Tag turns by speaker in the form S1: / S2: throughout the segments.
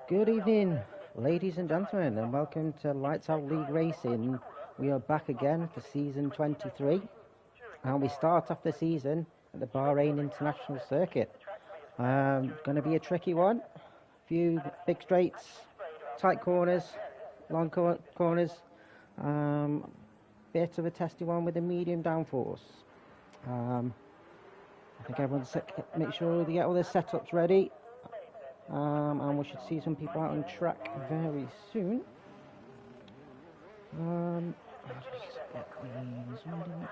S1: Good evening, ladies and gentlemen, and welcome to Lights Out League Racing. We are back again for season 23, and we start off the season at the Bahrain International Circuit. Going to be a tricky one. Few big straights, tight corners, long corners. Bit of a testy one with a medium downforce. I think everyone's make sure they get all their setups ready. And we should see some people out on track very soon. I'll just get these ready.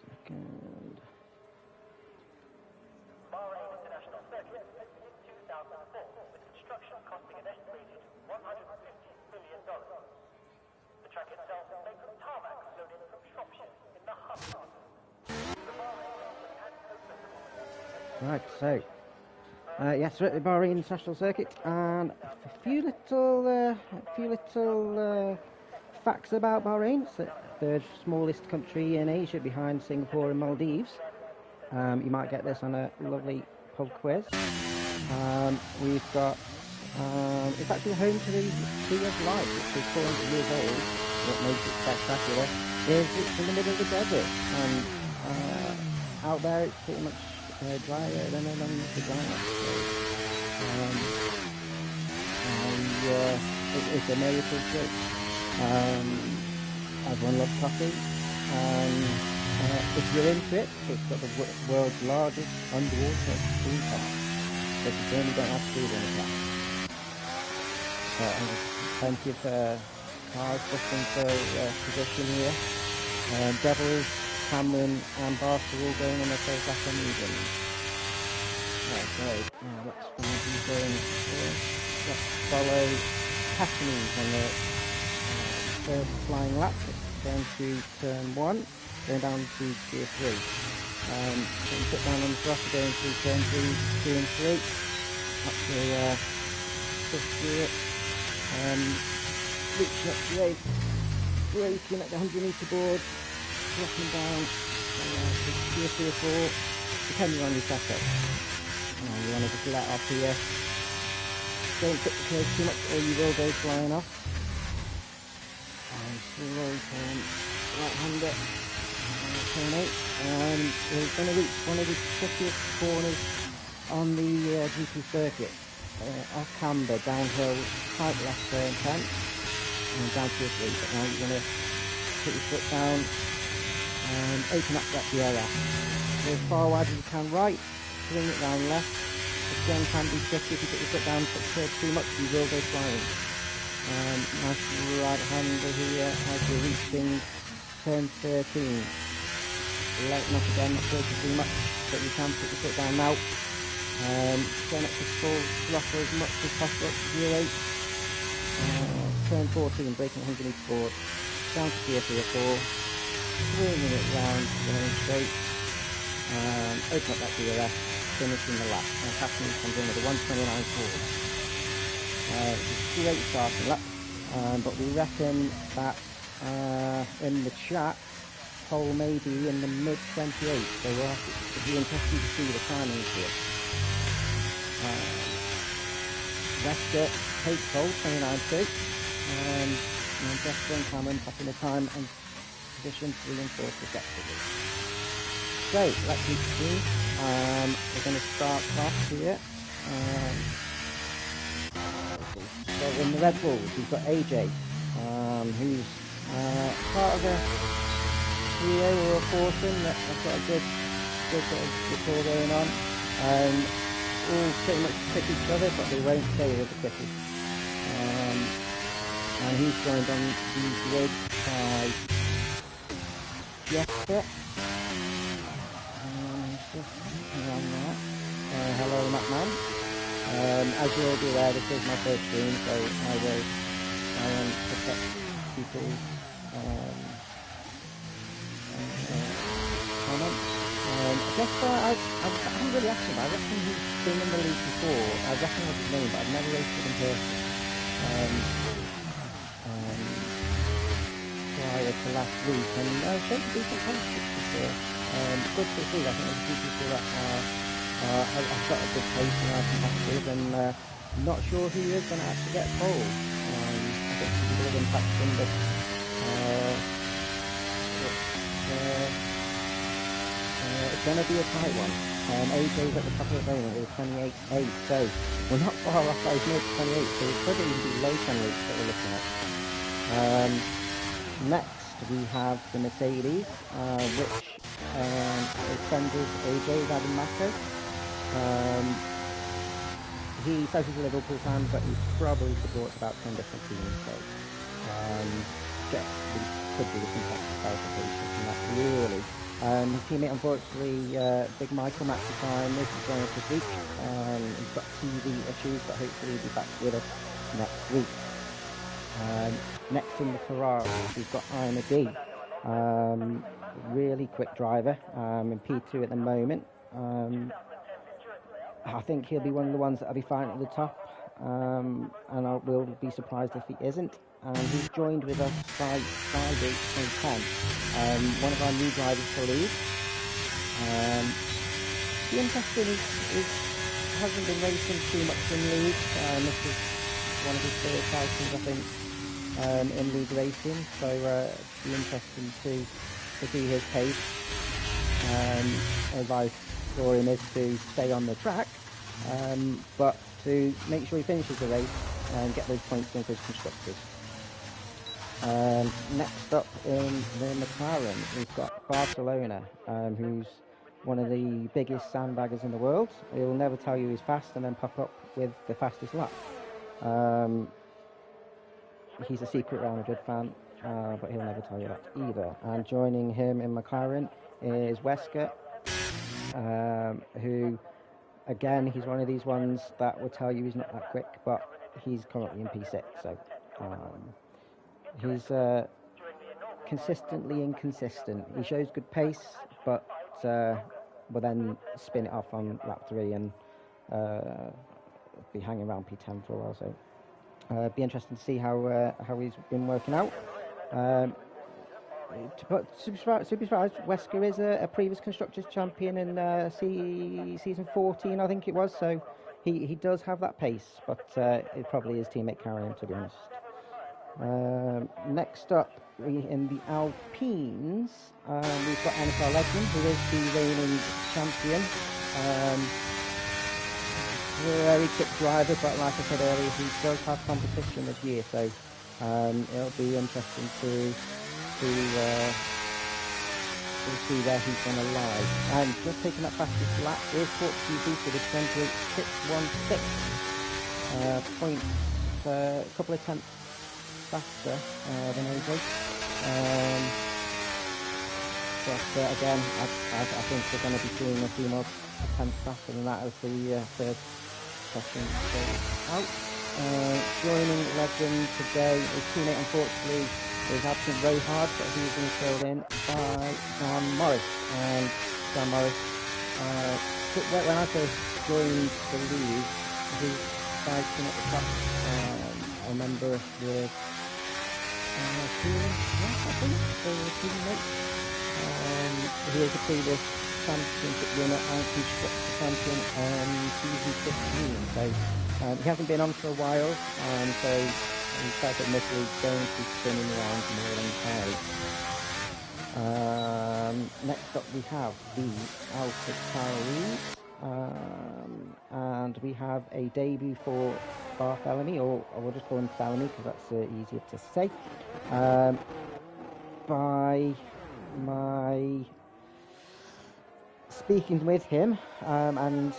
S1: Second.
S2: Bahrain International Circuit in 2004, with construction costing an estimated $150 million. The track itself is made from tarmac loaded from Shropshire in the Humber.
S1: Right, so yes, we're at the Bahrain International Circuit, and a few little facts about Bahrain. It's the third smallest country in Asia, behind Singapore and Maldives. You might get this on a lovely pub quiz. We've got it's actually home to the Tree of Life, which is 400 years old. What makes it spectacular is it's in the middle of the desert, and out there it's pretty much drier than along the ground. So, it's a miracle trip. Everyone loves coffee, and if you're into it, it's got the world's largest underwater theme park, but you certainly don't have food on the track. Plenty of cars pushing for position here. Devils, Cameron and Barker all going on the first lap on medium. Okay, now let's find who's going first. Let's follow Cassidy on the first flying lap. Going to turn 1, going down to gear 3. Getting put down on the throttle, going through turn 2 and 3. Up to fifth gear. Reaching up to 8. Braking at the 100-metre board. Dropping down to gear 3 or 4, depending on your setup. You want to just let off here. Don't put the curve too much or you will go flying off. And slow turn right-hander. Turn 8. We're going to reach one of the trickiest corners on the GP circuit. Off camber, downhill, tight left turn 10. And down to 3. But now you're going to put your foot down and open up that DRS. Go as far wide as you can right, swing it down left. Again, can be tricky if you put your foot down too much, you will go flying. Nice right hander here as you're reaching turn 13. Lighten up again, not braking too much, but you can put your foot down now. Going up to full throttle as much as possible, up to gear 8. Turn 14, braking 100 metres forward. Down to gear 3 or 4. Swinging it round, going straight, open up that DRS, finishing the lap, and Captain comes in with a 129 forward. It's a great starting lap, but we reckon that in the chat, pole may be in the mid-28, so it'll be interesting to see the timing here. Wesker takes pole, 29.2, and Jessica and Cameron popping the time and position 3 and 4 respectively. So let's meet the team. We're going to start off here. So in the Red Bulls we've got AJ, who's part of a trio or a foursome that's got a good sort of rapport going on. All pretty much pick each other, but they won't say they're the quickest. And he's joined on the grid by Jesper. Hello, Macman. As you'll be aware, this is my first stream, so I will try and protect people's comments. Jesper, I haven't really asked him. I reckon he's been in the league before. I recognise his name, but I've never raced with him personally. Prior to last week, and I showed decent confidence before. good to see. I think there's a few people that have got a good pace and are competitive, and I'm not sure who is going to actually get pole. I think people will impact him, but it's going to be a tight one. AJ's at the top of the moment with 28.8, so we're not far off those mid 28, so it could even be low 28 that we're looking at. Next we have the Mercedes, which his friend is AJ, is Adam Macker. He says he's a Liverpool fan, but he probably supports about 10 different teams, so we could do with some clarification from that, really. His teammate, unfortunately, Big Michael Matsushine, isn't joining us this week. He's got TV issues, but hopefully he'll be back with us next week. Next in the Ferrari, we've got Ina D. Really quick driver, in P2 at the moment. I think he'll be one of the ones that'll be fighting at the top, and I will be surprised if he isn't. He's joined with us by Friday 2010, one of our new drivers to lead. The interesting is hasn't been racing too much in league. This is one of his first outings, I think, in league racing, so it'll be interesting to see his pace. Advice for him is to stay on the track, but to make sure he finishes the race and get those points in for his constructors. Next up in the McLaren, we've got Barcelona, who's one of the biggest sandbaggers in the world. He'll never tell you he's fast and then pop up with the fastest lap. He's a secret Real Madrid fan, but he'll never tell you that either. And joining him in McLaren is Wesker, who, again, he's one of these ones that will tell you he's not that quick, but he's currently in P6, so he's consistently inconsistent. He shows good pace, but will then spin it off on lap 3 and be hanging around P10 for a while, so be interesting to see how he's been working out. Super surprised, Wesker is a previous Constructors champion in season 14, I think it was, so he does have that pace, but it probably is teammate carrying him, to be honest. Next up, in the Alpines, we've got NFL Legend, who is the reigning champion. Very quick driver, but like I said earlier, he does have competition this year, so it'll be interesting to see where he's going to lie. And just taking that fastest lap is Portuguese Booster with 28.616, point a couple of tenths faster than AJ. But again, I think we're going to be seeing a few more tenths faster than that as the third session goes out. Joining Legend today, his teammate unfortunately is absent Rohard, but he's been filled in by John Morris. And John Morris, when I first joined the league, he was fighting at the top. I remember with teammate. He was a previous championship winner and constructor champion on season 15. So he hasn't been on for a while, so he's quite admittedly going to be spinning around more than tired. Next up we have the Alpha Tauri, and we have a debut for Barthélemy, or we'll just call him Thelemy because that's easier to say, by my speaking with him, and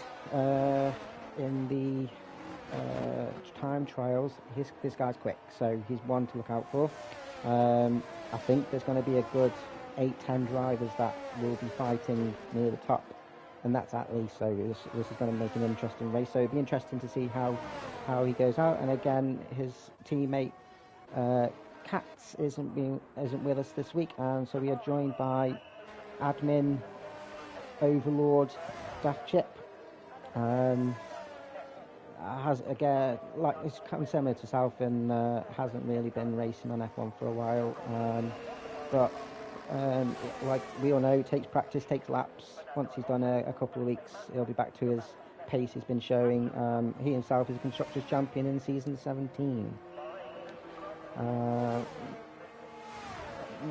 S1: in the time trials, this guy's quick, so he's one to look out for. I think there's going to be a good 8-10 drivers that will be fighting near the top, and that's at least, so this is going to make an interesting race, so it'll be interesting to see how he goes out. And again, his teammate Katz isn't with us this week, and so we are joined by admin overlord Daft Chip. Has, again, like, it's kind of similar to South, and hasn't really been racing on F1 for a while, but like we all know, it takes practice, takes laps. Once he's done a couple of weeks, he'll be back to his pace he's been showing. He himself is a Constructors Champion in season 17.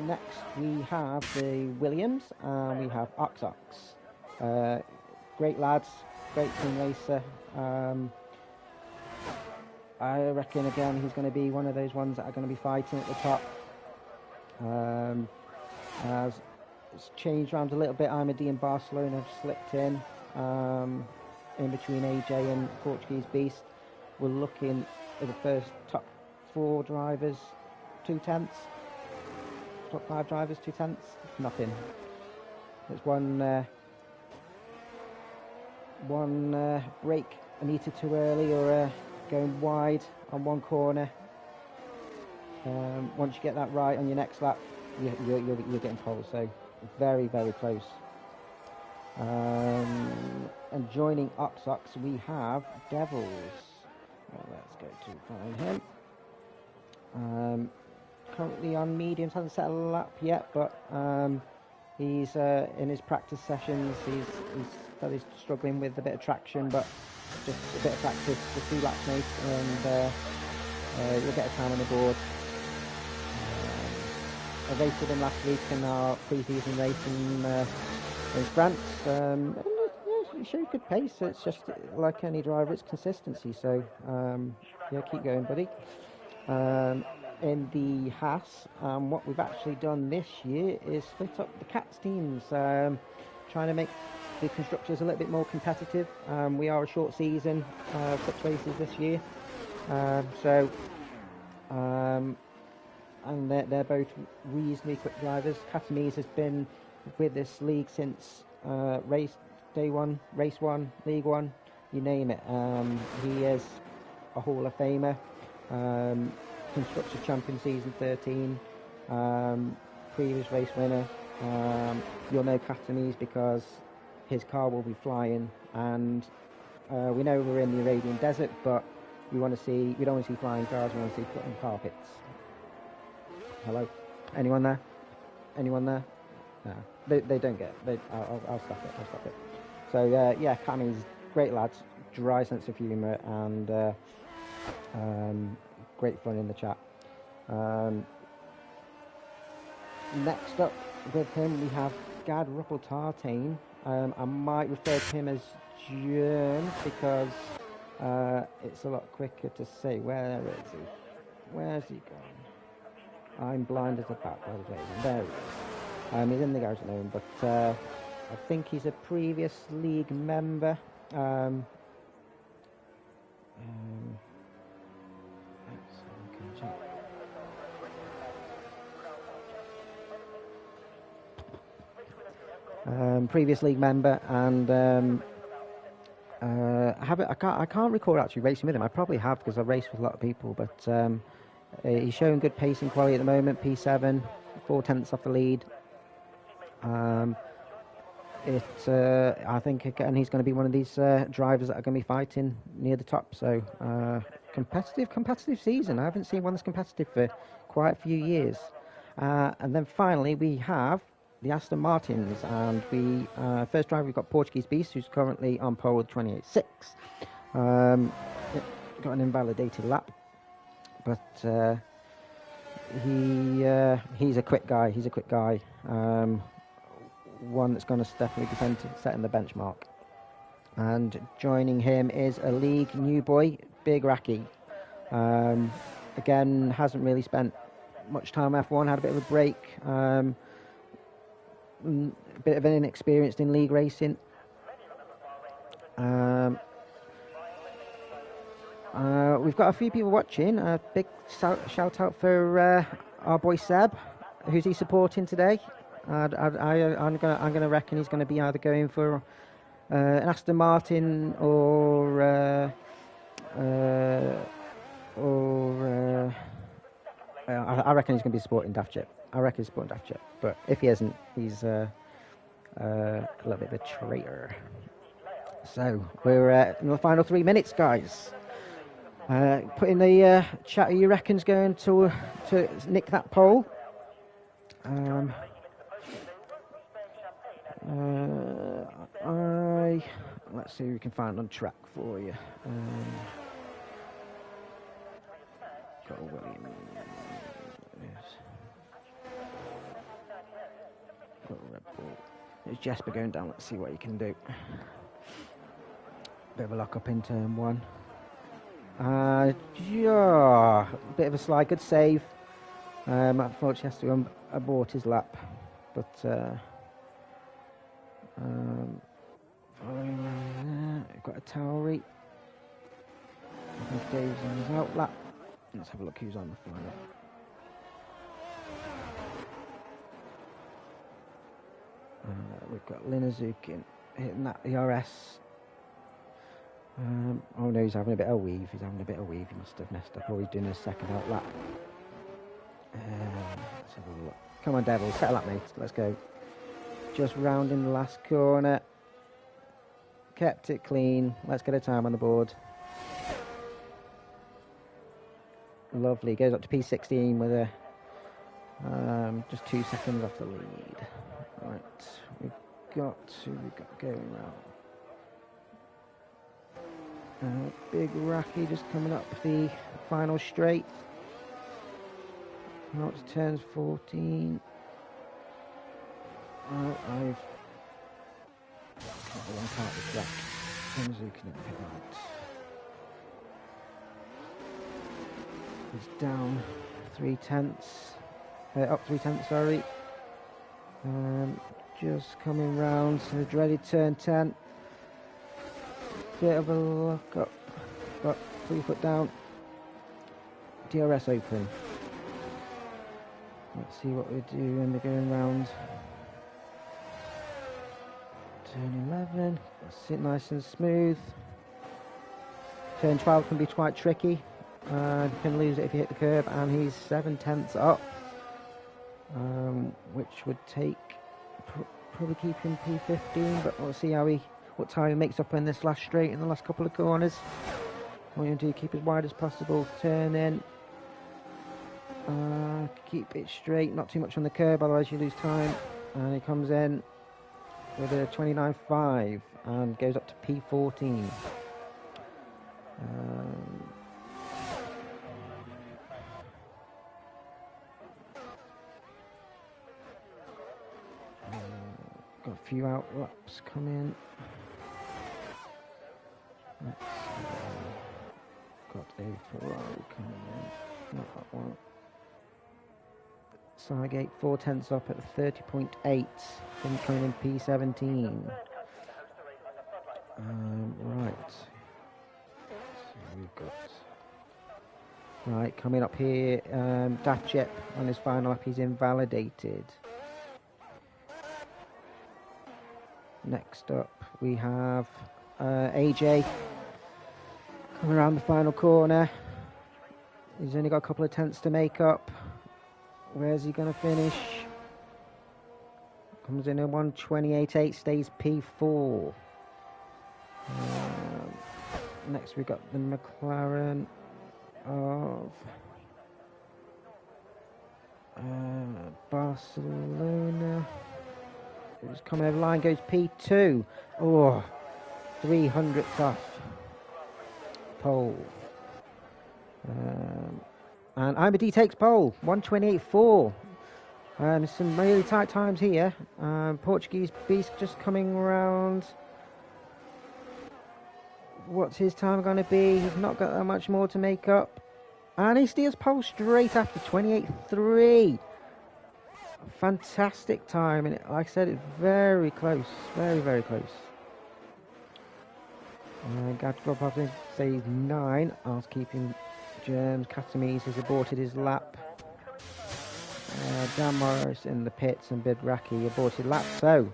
S1: Next we have the Williams, and we have Ox. Great lads, great team racer. I reckon again he's going to be one of those ones that are going to be fighting at the top. As it's changed around a little bit, Ahmadi and Barcelona have slipped in between AJ and Portuguese Beast. We're looking at the first top 4 drivers, 2/10. Top 5 drivers, 2/10. Nothing. There's one break a metre too early, or going wide on one corner. Once you get that right on your next lap, you're getting pole. So very, very close. And joining Ox, we have Devils. Let's go to find him. Currently on mediums, hasn't set a lap yet, but he's in his practice sessions. He's struggling with a bit of traction, but just a bit of practice, just 2 laps, mate, and you'll get a time on the board. I raced with him last week in our pre-season race in France. He showed good pace. It's just like any driver, it's consistency. So yeah, keep going, buddy. In the Haas, what we've actually done this year is split up the Cats teams, trying to make the constructors a little bit more competitive. We are a short season, 6 races this year, and they're both reasonably quick drivers. Katamise has been with this league since race 1, League 1, you name it. He is a Hall of Famer. Constructors Champion season 13, previous race winner. You'll know Katamise because his car will be flying, and we know we're in the Arabian Desert, but we don't want to see flying cars, we want to see flying carpets. Hello? Anyone there? No. They don't get it. I'll stop it. So yeah, Katamise, great lads, dry sense of humour, and great fun in the chat. Next up with him we have Gad Ruppeltartain. I might refer to him as Jern because it's a lot quicker to say. Where is he? Where's he gone? I'm blind as a bat, by the way. There he is. He's in the garage at the moment, but I think he's a previous league member. Previous league member, and I can't recall actually racing with him. I probably have because I've raced with a lot of people, but he's showing good pacing quality at the moment. P7, 4/10 off the lead. I think again he's going to be one of these drivers that are going to be fighting near the top. So competitive season. I haven't seen one that's competitive for quite a few years. And then finally we have the Aston Martins, and we first driver we've got Portuguese Beast, who's currently on pole with 28.6. Got an invalidated lap, but he's a quick guy. One that's going to definitely be setting the benchmark. And joining him is a league new boy, Big Racky. Again, hasn't really spent much time F1, had a bit of a break. A bit of an inexperienced in league racing. We've got a few people watching. A big shout out for our boy Seb. Who's he supporting today? I'm gonna reckon he's gonna be either going for an Aston Martin or I reckon he's gonna be supporting Daft Chip. But if he isn't, he's a little bit of a traitor. So we're in the final 3 minutes, guys. Put in the chat who you reckon's going to nick that pole. Let's see who we can find on track for you. Got William. Yes. Got Red Bull. There's Jesper going down. Let's see what he can do. Bit of a lock up in turn 1. Yeah, bit of a slide. Good save. Unfortunately, has to abort his lap, but following there, we've got a Tauri. I think Dave's on his out lap. Let's have a look who's on the final. We've got Linazukin hitting that ERS. Oh no, he's having a bit of weave. He must have messed up. Oh, he's doing his second out lap. Let's have a look. Come on, Devil, settle up, mate. Let's go. Just rounding the last corner. Kept it clean. Let's get a time on the board. Lovely. Goes up to P16 with a just 2 seconds off the lead. Right, we've got going round. Big Racky just coming up the final straight. Now it's turns 14. I've got the one part of the track. Zukin at pit right. He's down 3/10. Up 3/10, sorry. Just coming round to the dreaded turn 10. Bit of a lock up, but 3 foot down. DRS open. Let's see what we do when they're going round. Turn 11. Sit nice and smooth. Turn 12 can be quite tricky. You can lose it if you hit the curb, and he's 7/10 up, which would take probably keep him P15. But we'll see what time he makes up in this last straight in the last couple of corners. What you do, keep as wide as possible. Turn in. Keep it straight, not too much on the curb, otherwise you lose time. And he comes in with a 29.5 and goes up to P14. Got a few out laps coming. Got a Ferrari coming in. Not that one. Sargate 4/10 up at 30.8. Then coming in P17. Right. So we've got. Right, coming up here, Datchep on his final lap, he's invalidated. Next up, we have AJ coming around the final corner. He's only got a couple of tenths to make up. Where's he going to finish? Comes in at 1:28.8, stays P4. Next, we've got the McLaren of Barcelona. Who's coming over the line, goes P2. Oh, 300th off pole. And Imadi takes pole, 1:28.4. Some really tight times here. Portuguese Beast just coming around. What's his time going to be? He's not got that much more to make up. And he steals pole straight after 28.3. Fantastic time. And like I said, it's very close. Very, very close. Gadgro says 9. Housekeeping Germs. Katamis has aborted his lap. Dan Morris in the pits and Bidraki aborted lap. So,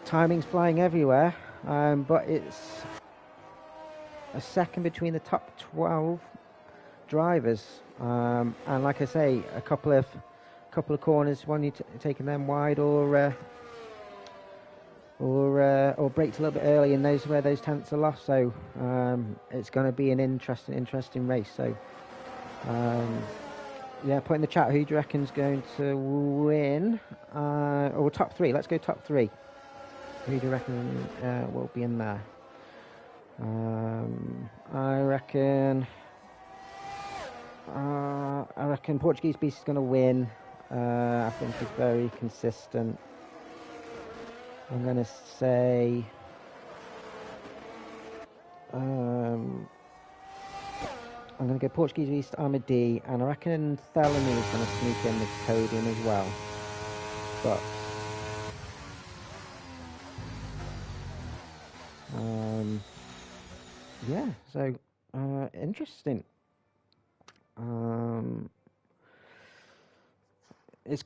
S1: timing's flying everywhere, but it's a second between the top 12 drivers. And like I say, a couple of corners, one you taking them wide or braked a little bit early, and those where those tenths are lost. So it's going to be an interesting race. So Yeah, put in the chat who do you reckon's going to win? Or top three. Let's go top three. Who do you reckon will be in there? I reckon Portuguese Beast is going to win. I think he's very consistent. I'm going to say I'm going to go Portuguese Beast, Armady, and I reckon Thelemy is going to sneak in the podium as well. But yeah, so interesting. It's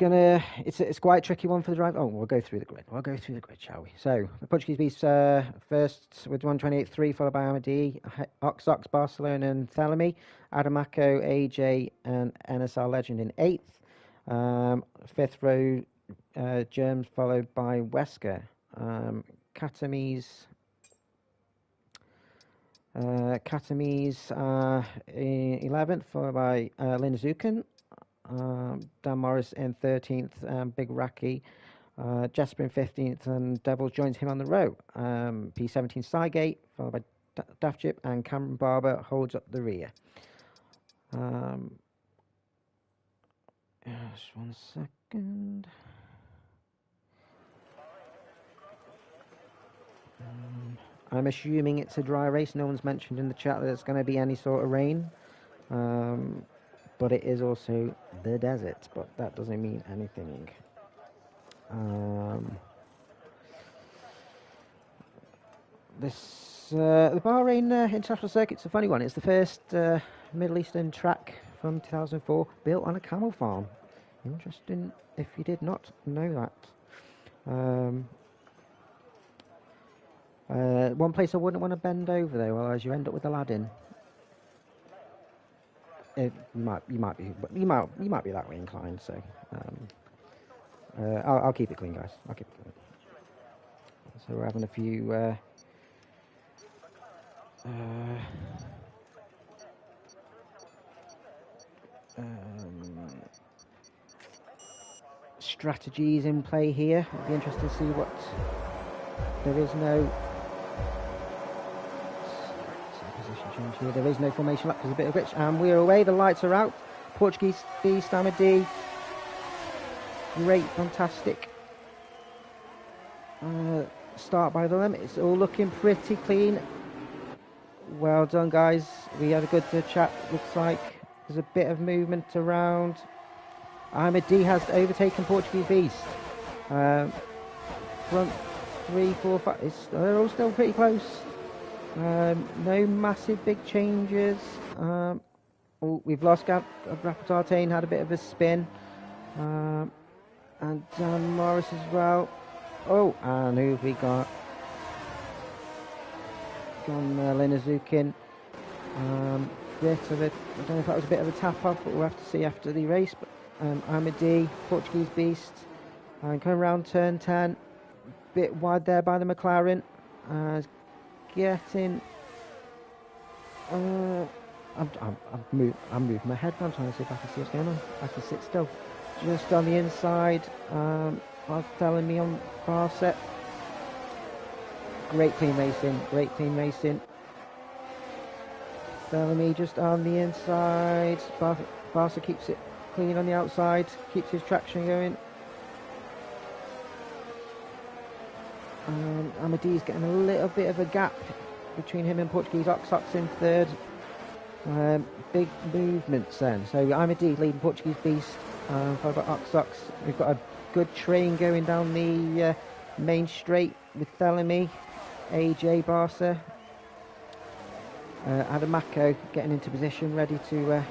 S1: quite a tricky one for the driver. Oh, we'll go through the grid. We'll go through the grid, shall we? So the Portuguese Beast first with 128.3, followed by Amadi, Oxox, Barcelona, and Thelemy, Adamaco, AJ, and NSR Legend in 8th. Fifth row, Germs, followed by Wesker. Katamis 11th, followed by Linzuken. Dan Morris in 13th, Big Racky, Jesper in 15th, and Devils joins him on the row. P17 Sygate, followed by Daft Chip, and Cameron Barber holds up the rear. Just 1 second. I'm assuming it's a dry race. No one's mentioned in the chat that there's going to be any sort of rain. But it is also the desert, but that doesn't mean anything. The Bahrain International Circuit's a funny one. It's the first Middle Eastern track from 2004 built on a camel farm. Interesting if you did not know that. One place I wouldn't want to bend over though, otherwise you end up with Aladdin. You might be that way inclined. So I'll keep it clean, guys. I'll keep it clean. So we're having a few strategies in play here. It'll be interesting to see what. There is no position change here. There is no formation lap. There's a bit of glitch, and we're away. The lights are out. Portuguese Beast, Amadi. Great, fantastic start by them. It's all looking pretty clean. Well done, guys. We had a good chat. Looks like there's a bit of movement around. Amadi has overtaken Portuguese Beast. Front 3, 4, 5. They're all still pretty close. No massive big changes. We've lost Rapatarte, had a bit of a spin. And Dan Morris as well. Oh, and who have we got? John Linazukin. Bit of it. I don't know if that was a bit of a tap off, but we'll have to see after the race. But Amadi, Portuguese Beast, coming around turn 10. Bit wide there by the McLaren. Getting. I'm moving my head. I'm trying to see if I can see what's going on. I can sit still. Just on the inside. Telling me on bar set. Great clean racing. Great clean racing. Bellamy just on the inside. Barca keeps it clean on the outside. Keeps his traction going. Amadi's getting a little bit of a gap between him and Portuguese Oxox in third. Big movements then. So Amadi leading Portuguese Beast, followed by Oxox. We've got a good train going down the main straight with Thelemy, AJ Barca. Adamaco getting into position, ready to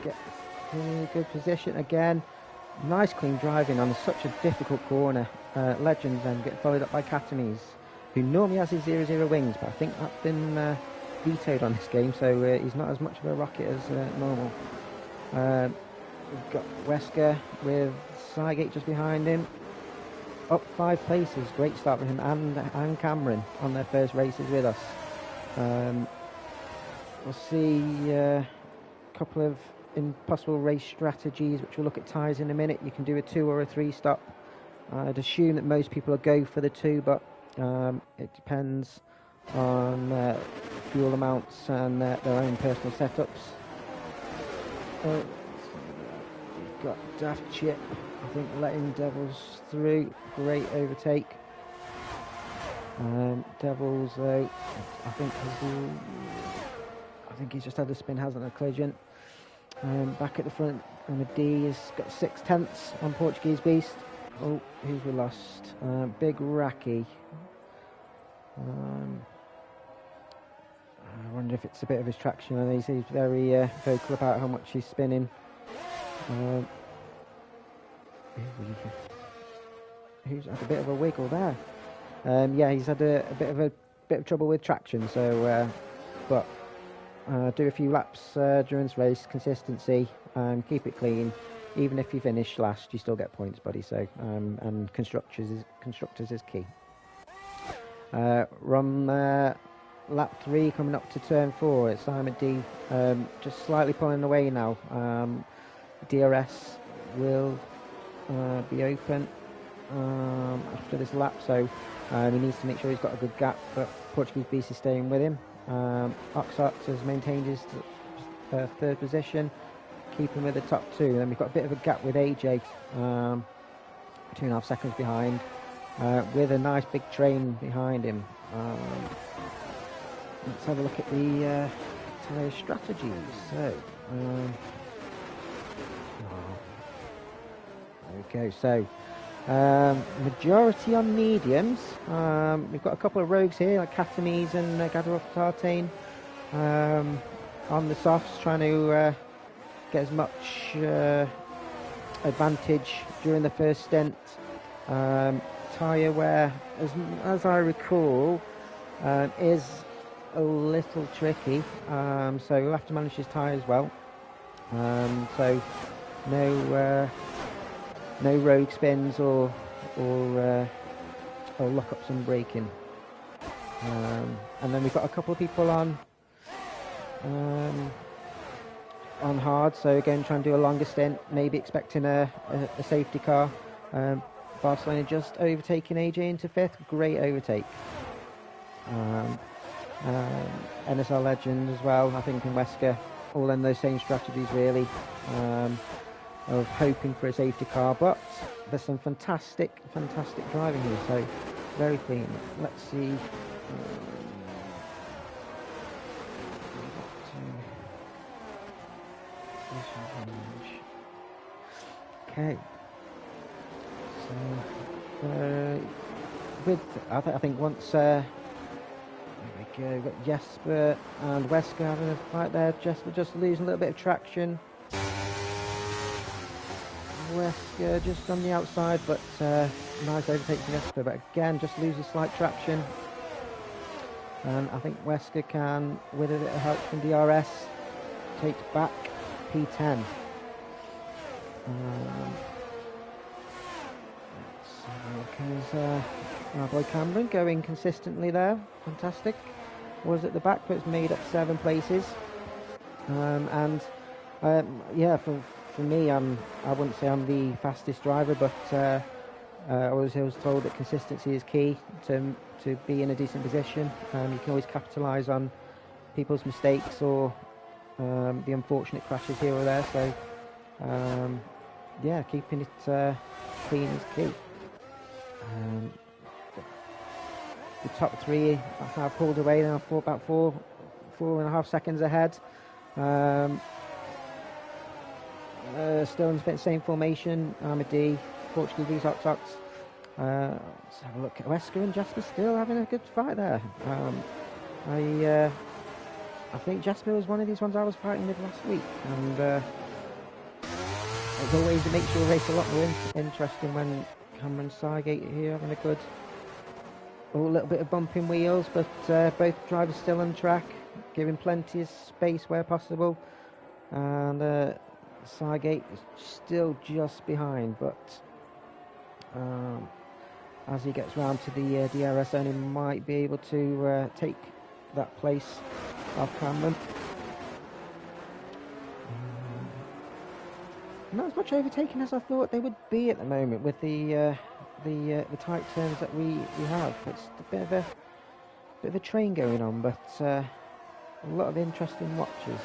S1: get in a good position again. Nice clean driving on such a difficult corner. Legend then get followed up by Katamis, who normally has his 0-0 wings, but I think that's been vetoed on this game, so he's not as much of a rocket as normal. We've got Wesker with Sygate just behind him. Up 5 places, great start for him and Cameron on their first races with us. We'll see a couple of in possible race strategies, which we'll look at tyres in a minute, you can do a 2 or a 3 stop. I'd assume that most people will go for the 2, but it depends on fuel amounts and their own personal setups. We've got Daft Chip, I think, letting Devils through. Great overtake. Devils, though, I think he's just had a spin, hasn't a collision. Back at the front, D has got 6/10 on Portuguese Beast. Oh, who's we lost? Big Racky. I wonder if it's a bit of his traction. And he's very vocal about how much he's spinning. Who's had a bit of a wiggle there? Yeah, he's had a bit of trouble with traction. So, but do a few laps during this race, consistency, keep it clean. Even if you finish last, you still get points, buddy. So, and constructors is key. From lap 3 coming up to turn 4, it's Simon D just slightly pulling away now. DRS will be open after this lap, so he needs to make sure he's got a good gap, but Portuguese Beast is staying with him. Oxox has maintained his 3rd position, keeping with the top 2. And then we've got a bit of a gap with AJ, 2.5 seconds behind, with a nice big train behind him. Let's have a look at the tyre strategies. So, there we go. So, majority on mediums. We've got a couple of rogues here, like Catamese and Gadarov Tartane. On the softs, trying to get as much advantage during the first stint. Tyre wear, as I recall, is a little tricky, so we'll have to manage his tyres well. So no rogue spins or lock-ups and braking. And then we've got a couple of people on hard, so again trying to do a longer stint, maybe expecting a safety car. Barcelona just overtaking AJ into 5th, great overtake. NSL Legend as well, I think, and Wesker, all in those same strategies really, of hoping for a safety car, but there's some fantastic driving here, so very clean. Let's see. Okay. So, I think once there we go, we've got Jesper and Wesker having a fight there. Jesper just losing a little bit of traction. Wesker just on the outside, but nice overtake from Jesper, but again just loses slight traction. And I think Wesker can, with a bit of help from DRS, take back P10. Our boy Cameron going consistently there, fantastic. Was at the back, but it's made up 7 places. Yeah, for me, I wouldn't say I'm the fastest driver, but I was told that consistency is key to be in a decent position. You can always capitalise on people's mistakes or the unfortunate crashes here or there. So yeah, keeping it clean is key. The top 3 have pulled away now for about 4.5 seconds ahead. Still in the same formation. Armady, Portuguese Oxox. Let's have a look at Wesker and Jasper still having a good fight there. I think Jasper was one of these ones I was fighting with last week, and as always it makes your race a lot more interesting when Cameron Sargate here having a little bit of bumping wheels, but both drivers still on track, giving plenty of space where possible, and Sargate is still just behind, but as he gets round to the DRS zone, he might be able to take that place off Cameron. much overtaken as I thought they would be at the moment with the tight turns that we have. It's a bit of a train going on, but a lot of interesting watches.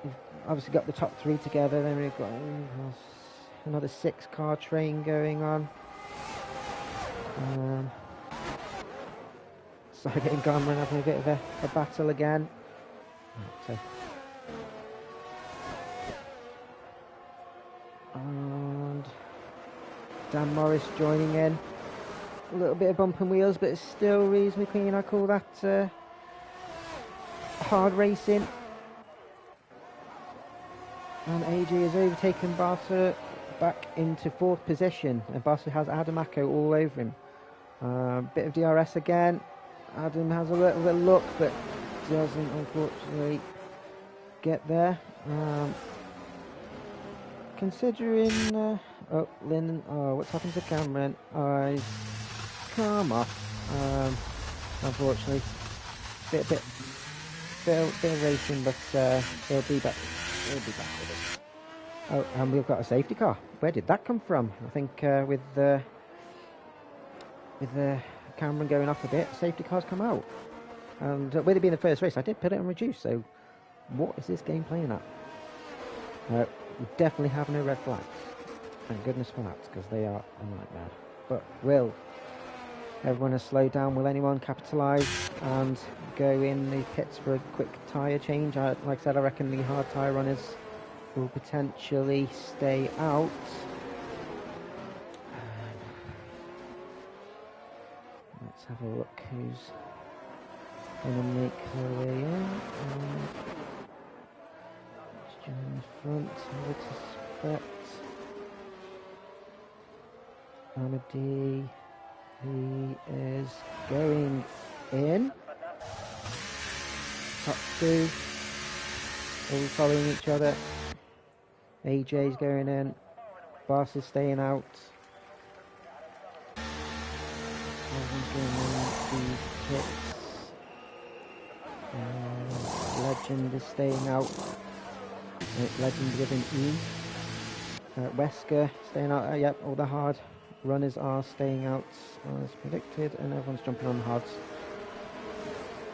S1: We've obviously got the top three together, then we've got another 6-car train going on. Saget and Garmin having a bit of a battle again. So, and Dan Morris joining in. A little bit of bump and wheels, but it's still reasonably clean. I call that hard racing. And AJ has overtaken Barca back into 4th position, and Barca has Adamako all over him. Bit of DRS again. Adam has a little bit of luck, but doesn't unfortunately get there. Considering, oh, Lynn, oh, what's happened to Cameron? Oh, he's come off. Unfortunately, bit of racing, but he'll be back. He'll be back with us. Oh, and we've got a safety car. Where did that come from? I think with Cameron going off a bit, safety cars come out. And with it being the first race, I did put it on reduce. So, what is this game playing at? We definitely have no red flags. Thank goodness for that, because they are a nightmare. But will everyone has slowed down? Will anyone capitalise and go in the pits for a quick tyre change? Like I said, I reckon the hard tyre runners will potentially stay out. Let's have a look who's going to make their way in. In the front, I would suspect Amity, he is going in. Top 2, all following each other. AJ's going in, Boss is staying out. Legend is staying out. Legend with an E. Wesker staying out. Yep, all the hard runners are staying out as predicted, and everyone's jumping on the hards.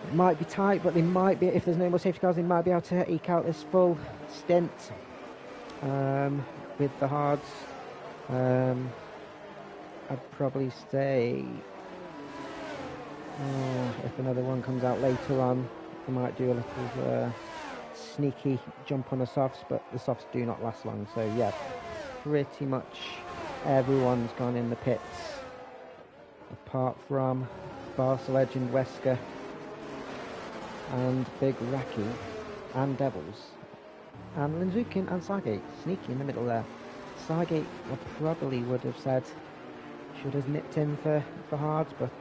S1: It might be tight, but they might be, if there's no more safety cars, they might be able to eke out this full stint with the hards. I'd probably stay. If another one comes out later on, they might do a little sneaky jump on the softs, but the softs do not last long. So yeah, pretty much everyone's gone in the pits, apart from Barca Legend, Wesker, and Big Raki, and Devils, and Linzukin and Sargate, sneaky in the middle there. Sargate probably would have said should have nipped in for hards, but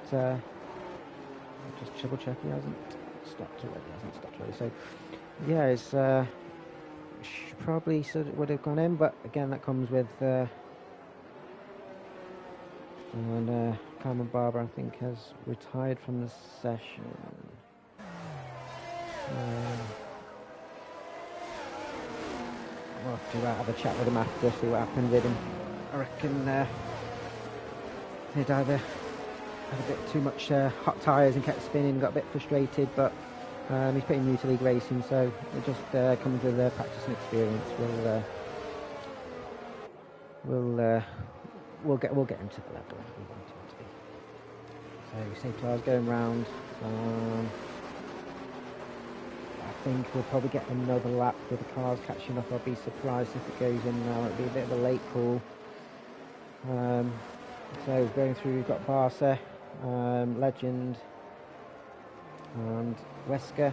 S1: just triple check he hasn't stopped already. So yeah, it's probably sort of would have gone in, but again that comes with and Carmen Barber, I think, has retired from the session. We'll have a chat with him after, see what happened with him. I reckon he'd either had a bit too much hot tyres and kept spinning and got a bit frustrated, but he's pretty new to league racing, so it just comes with practice and experience. We'll get him to the level we want him to be. So safety cars going round. I think we'll probably get another lap with the cars catching up. I'll be surprised if it goes in now. It'll be a bit of a late call. So going through, we've got Barca, Legend, and Wesker,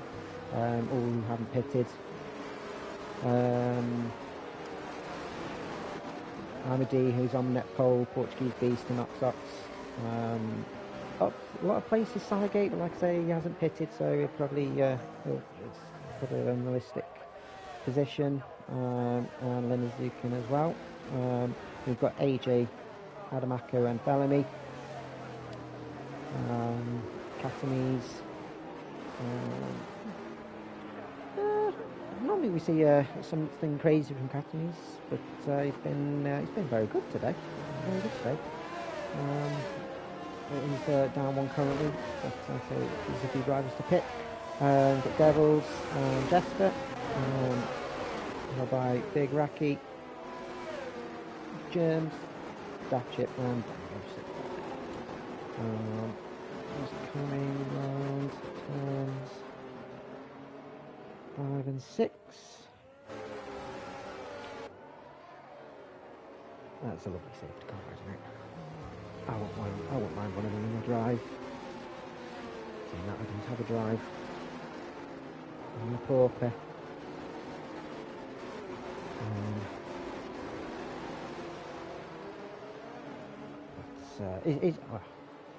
S1: all who haven't pitted. Amity, who's on net pole, Portuguese Beast and Oxox. A lot of places Sargate, but like I say, he hasn't pitted, so he'll probably it's put an unrealistic position. And Leonard Zukin as well. We've got AJ, Adamako and Bellamy. Catanese. normally we see something crazy from Catanese, but he's been very good today. Very good today. He's down one currently, but so there's a few drivers to pick. Got Devils, Jesper, followed by Big Racky, Germs, Daft and just coming round turns 5 and 6. That's a lovely safety car, isn't it? I won't mind one of them in the drive. Seeing that I don't have a drive. I'm a pauper.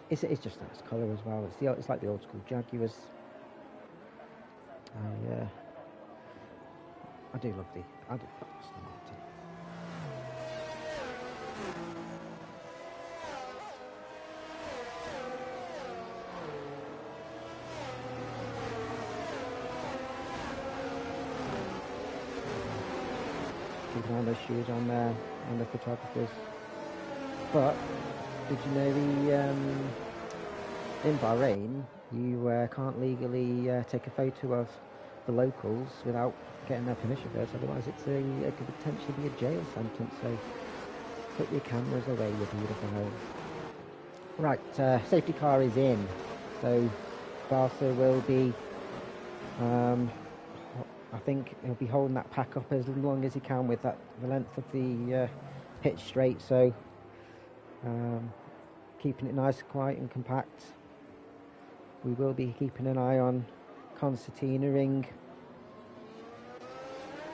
S1: It's just a nice colour as well. It's like the old school Jaguars. I do love Aston Martin. Keeping all those shoes on there, on the photographers. But did you know in Bahrain you can't legally take a photo of the locals without getting their permission first, otherwise it could potentially be a jail sentence, so put your cameras away, you beautiful home. Right, safety car is in, so Barca will be, I think he'll be holding that pack up as long as he can with the length of the pitch straight, so keeping it nice, quiet and compact. We will be keeping an eye on concertinaing.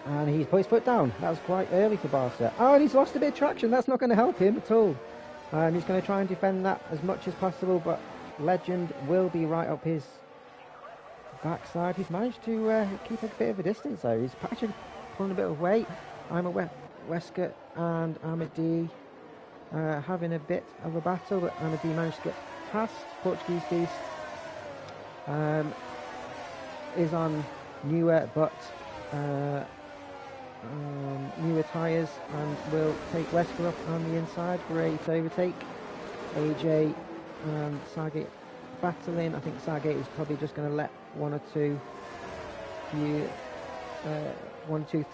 S1: And he's put his foot down. That was quite early for Barca. Oh, and he's lost a bit of traction. That's not going to help him at all. He's going to try and defend that as much as possible, but Legend will be right up his backside. He's managed to keep a bit of a distance though. He's actually pulling a bit of weight. I'm a Wesker and Amadi having a bit of a battle, but Amadi managed to get past. Portuguese Beast is on newer but newer tyres and will take Wesker up on the inside. Great overtake. AJ and Sargate battling. I think Sargate is probably just going to let one or two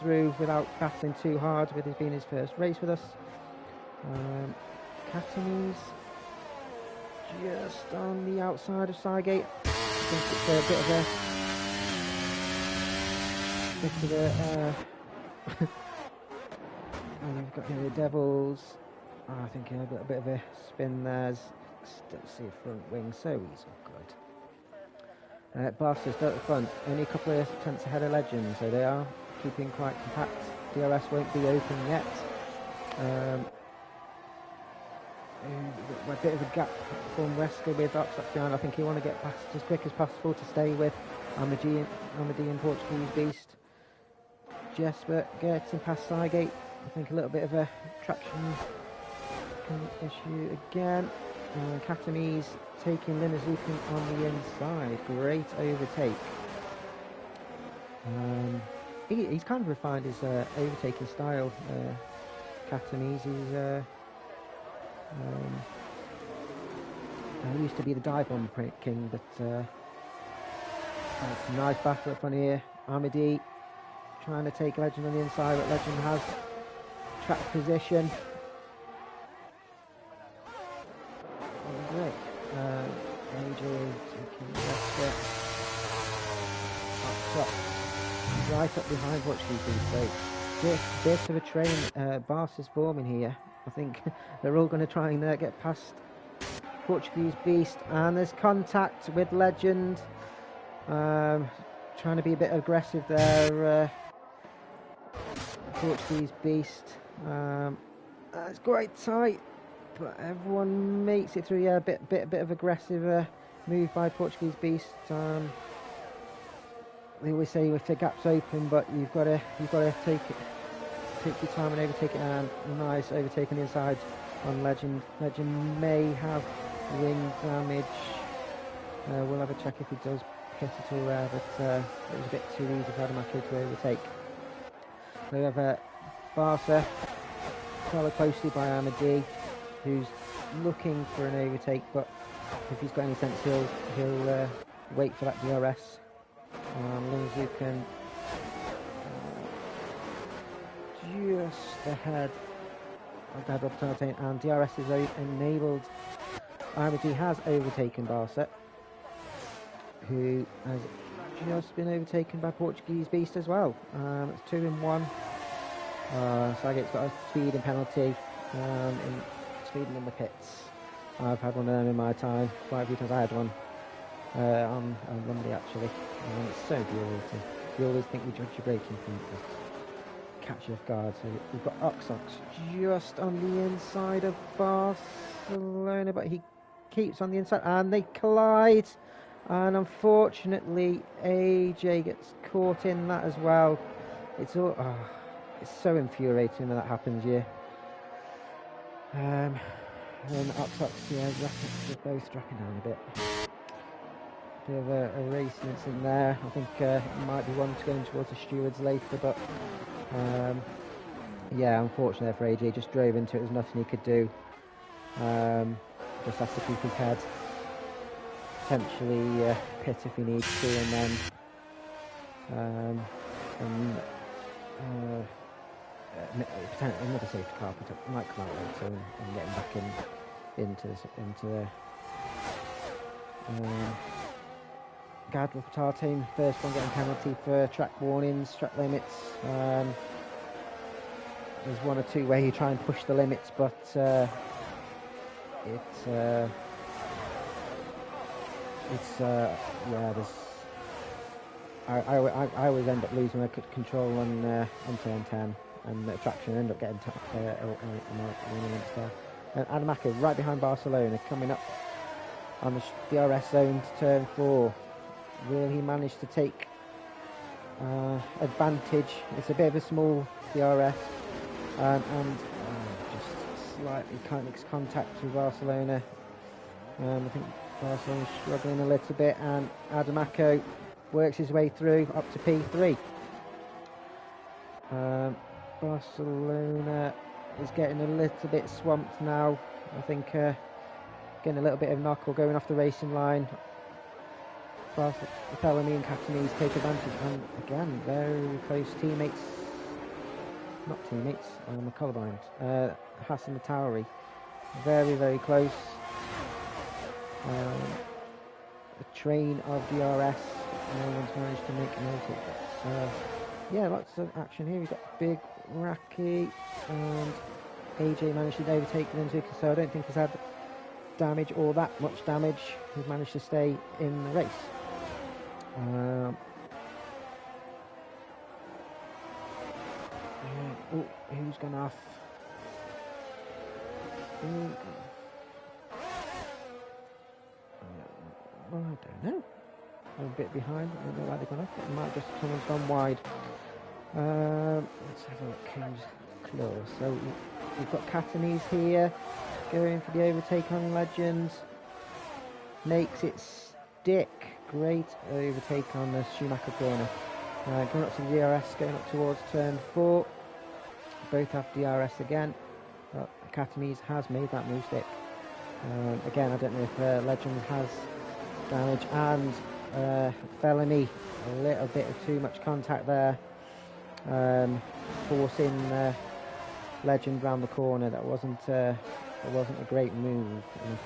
S1: through without battling too hard, with it being his first race with us. Catanese just on the outside of Sargate. I think it's a bit of a and we've got here the Devils. I think I've got a bit of a spin there. Still see a front wing, so he's all good. Barca's still at the front, only a couple of tenths ahead of Legend, so they are keeping quite compact. DRS won't be open yet. A bit of a gap from Wesker with Oxford behind. I think he want to get past as quick as possible to stay with Amadi and Portuguese Beast. Jesper getting past Sargate. I think a little bit of a traction issue again. Catanese taking Linazukin on the inside. Great overtake. He's kind of refined his overtaking style. Catanese, he used to be the dive bomb king, but it's a nice battle up front here. Amadi trying to take Legend on the inside, but Legend has track position. Oh, great. AJ taking Wesker up top, right up behind Portuguese Beast. So bit of a train Barca's forming here. I think they're all going to try and get past Portuguese Beast, and there's contact with Legend. Trying to be a bit aggressive there. Portuguese Beast. It's quite tight, but everyone makes it through. Yeah, a bit of aggressive move by Portuguese Beast. They always say if the gap's open, but you've got to take your time and overtake it. And nice overtake on the inside on Legend. Legend may have wing damage. We'll have a check if he does hit it all there, but it was a bit too easy for Adamaki to overtake. We have Barca followed closely by Amadi, who's looking for an overtake, but if he's got any sense, he'll wait for that DRS. Lindsay can just ahead of Rob Tartain, and DRS is enabled. Amadi has overtaken Barca, who has just been overtaken by Portuguese Beast as well. It's 2 in 1. Sagate's got a speeding penalty in speeding in the pits. I've had one of them in my time, quite a few times. I had one on Monday actually, and it's so infuriating. You always think you judge your braking feet, but catch you off guard. So we've got Oxox just on the inside of Barcelona, but he keeps on the inside, and they collide. And unfortunately, AJ gets caught in that as well. It's all, it's so infuriating when that happens, yeah. And Oxox, yeah, they're both dropping down a bit. Bit of a racing incident there. I think it might be one going towards the stewards later, but yeah, unfortunately for AJ, just drove into it. There's nothing he could do. Just has to keep his head. Potentially pit if he needs to, and then another safety car might come out later and get him back into the Gad Tartain, first one getting penalty for track warnings, track limits. There's one or two where you try and push the limits, but yeah, there's I always end up losing my control on turn 10, and the traction end up getting limits there. And Adamaka right behind Barcelona, coming up on the DRS zone to turn 4. Will he manage to take advantage? It's a bit of a small DRS, and just slightly makes contact with Barcelona. I think Barcelona's struggling a little bit, and Adamako works his way through up to P3. Barcelona is getting a little bit swamped now. I think getting a little bit of knock or going off the racing line. Bellamy and Catanese take advantage, and again, very close teammates. Not teammates, I'm colorblind. Hassan and Tauri, very, very close. A train of DRS, no one's managed to make a note of it. So, yeah, lots of action here. We've got Big Racky, and AJ managed to overtake Lindsay, so I don't think he's had damage or that much damage. He's managed to stay in the race. Who's gone off? Well, I don't know. I'm a bit behind. I don't know why they've gone off. It might just someone's gone wide. Let's have a look who's close. So we've got Catanese here going for the overtake on Legends. Makes it stick. Great overtake on the Schumacher corner. Going up to the DRS, going up towards turn 4. Both have DRS again. But Catanese has made that move stick. Again, I don't know if Legend has damage, and Felony, a little bit of too much contact there, forcing Legend round the corner. That wasn't a great move, and I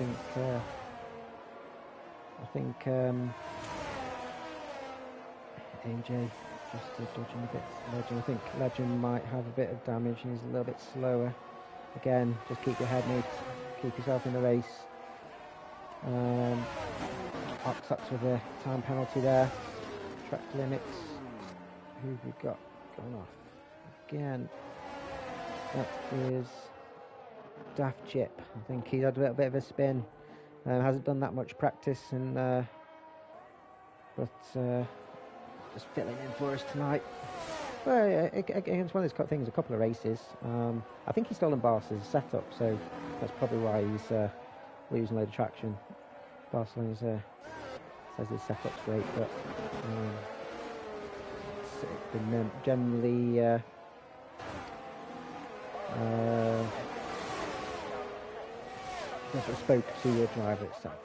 S1: think AJ just dodging a bit. Legend, I think Legend might have a bit of damage, and he's a little bit slower. Again, just keep your head, mate. Keep yourself in the race. Oxox with a time penalty there. Track limits. Who've we got going off? Again, that is Daft Chip. I think he's had a little bit of a spin. Hasn't done that much practice, and but just filling in for us tonight. Well, against one of those things, a couple of races. I think he's stolen Barca's setup, so that's probably why he's losing a load of traction. Barcelona says his setup's great, but it's been generally just a spoke to the driver itself.